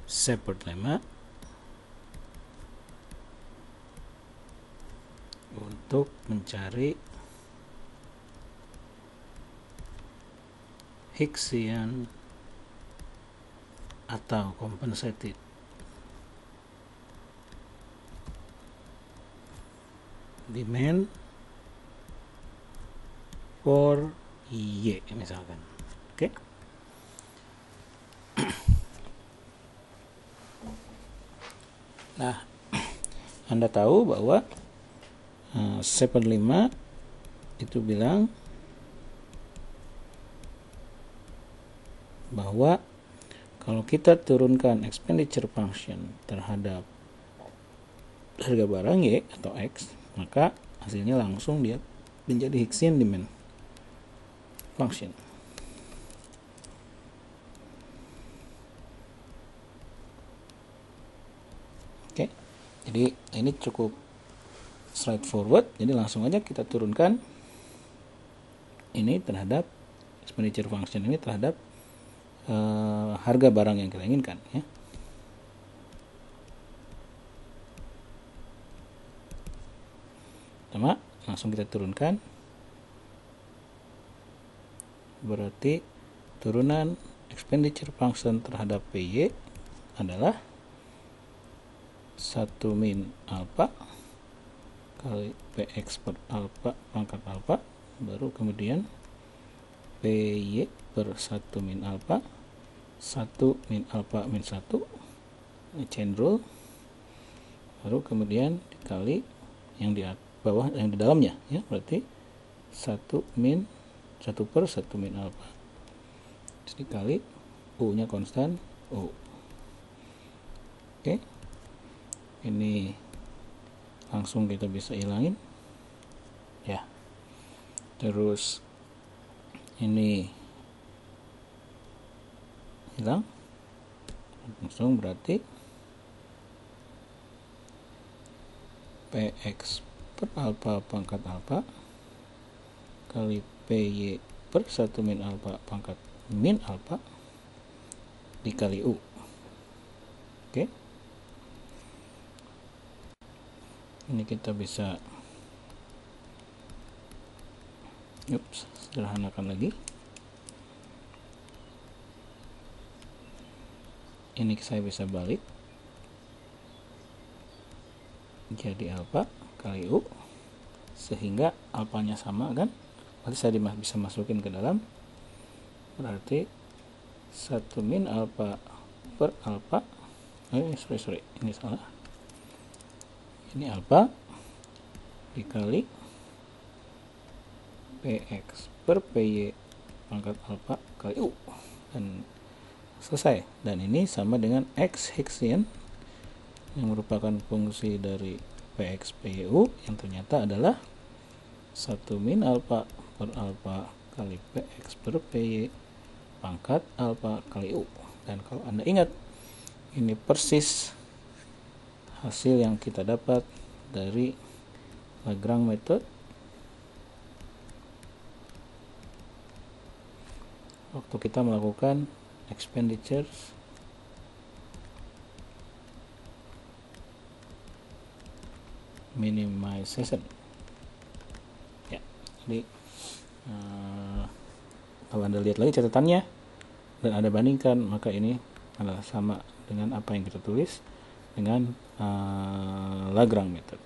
Shepard lemma untuk mencari Hicksian atau compensated demand for Y misalkan. Oke. Nah, Anda tahu bahwa Shepard lemma itu bilang bahwa kalau kita turunkan expenditure function terhadap harga barang Y atau X, maka hasilnya langsung dia menjadi Hicksian demand function. Oke. Jadi ini cukup straightforward. Jadi langsung aja kita turunkan ini terhadap expenditure function ini terhadap harga barang yang kita inginkan, ya. Pertama, langsung kita turunkan. Berarti turunan expenditure function terhadap PY adalah 1 min alpha kali PX per alpha pangkat alpha, baru kemudian PY per 1 min alpha, 1 min alpha min 1 chain rule, baru kemudian dikali yang di bawah, yang di dalamnya, ya, berarti 1 min 1 per 1 min alpha. Terus dikali U nya konstan U. Oke, ini langsung kita bisa hilangin, ya. Terus ini hilang langsung, berarti PX per alpha pangkat alpha kali PY per 1 min alpha pangkat min alpha dikali U. Oke, ini kita bisa sederhanakan lagi. Ini saya bisa balik jadi alpha kali U, sehingga alpanya sama, kan? Berarti saya bisa masukin ke dalam, berarti 1 min alpha per alpha, sorry, ini salah, ini alpha dikali PX per PY pangkat alpha kali U, dan selesai. Dan ini sama dengan X Hicksian yang merupakan fungsi dari PX PYU yang ternyata adalah 1 min alpha per alpha kali PX per PY pangkat alpha kali U. Dan kalau Anda ingat, ini persis hasil yang kita dapat dari Lagrange method waktu kita melakukan expenditures minimization, ya. Jadi kalau Anda lihat lagi catatannya dan Anda bandingkan, maka ini adalah sama dengan apa yang kita tulis dengan Lagrange method.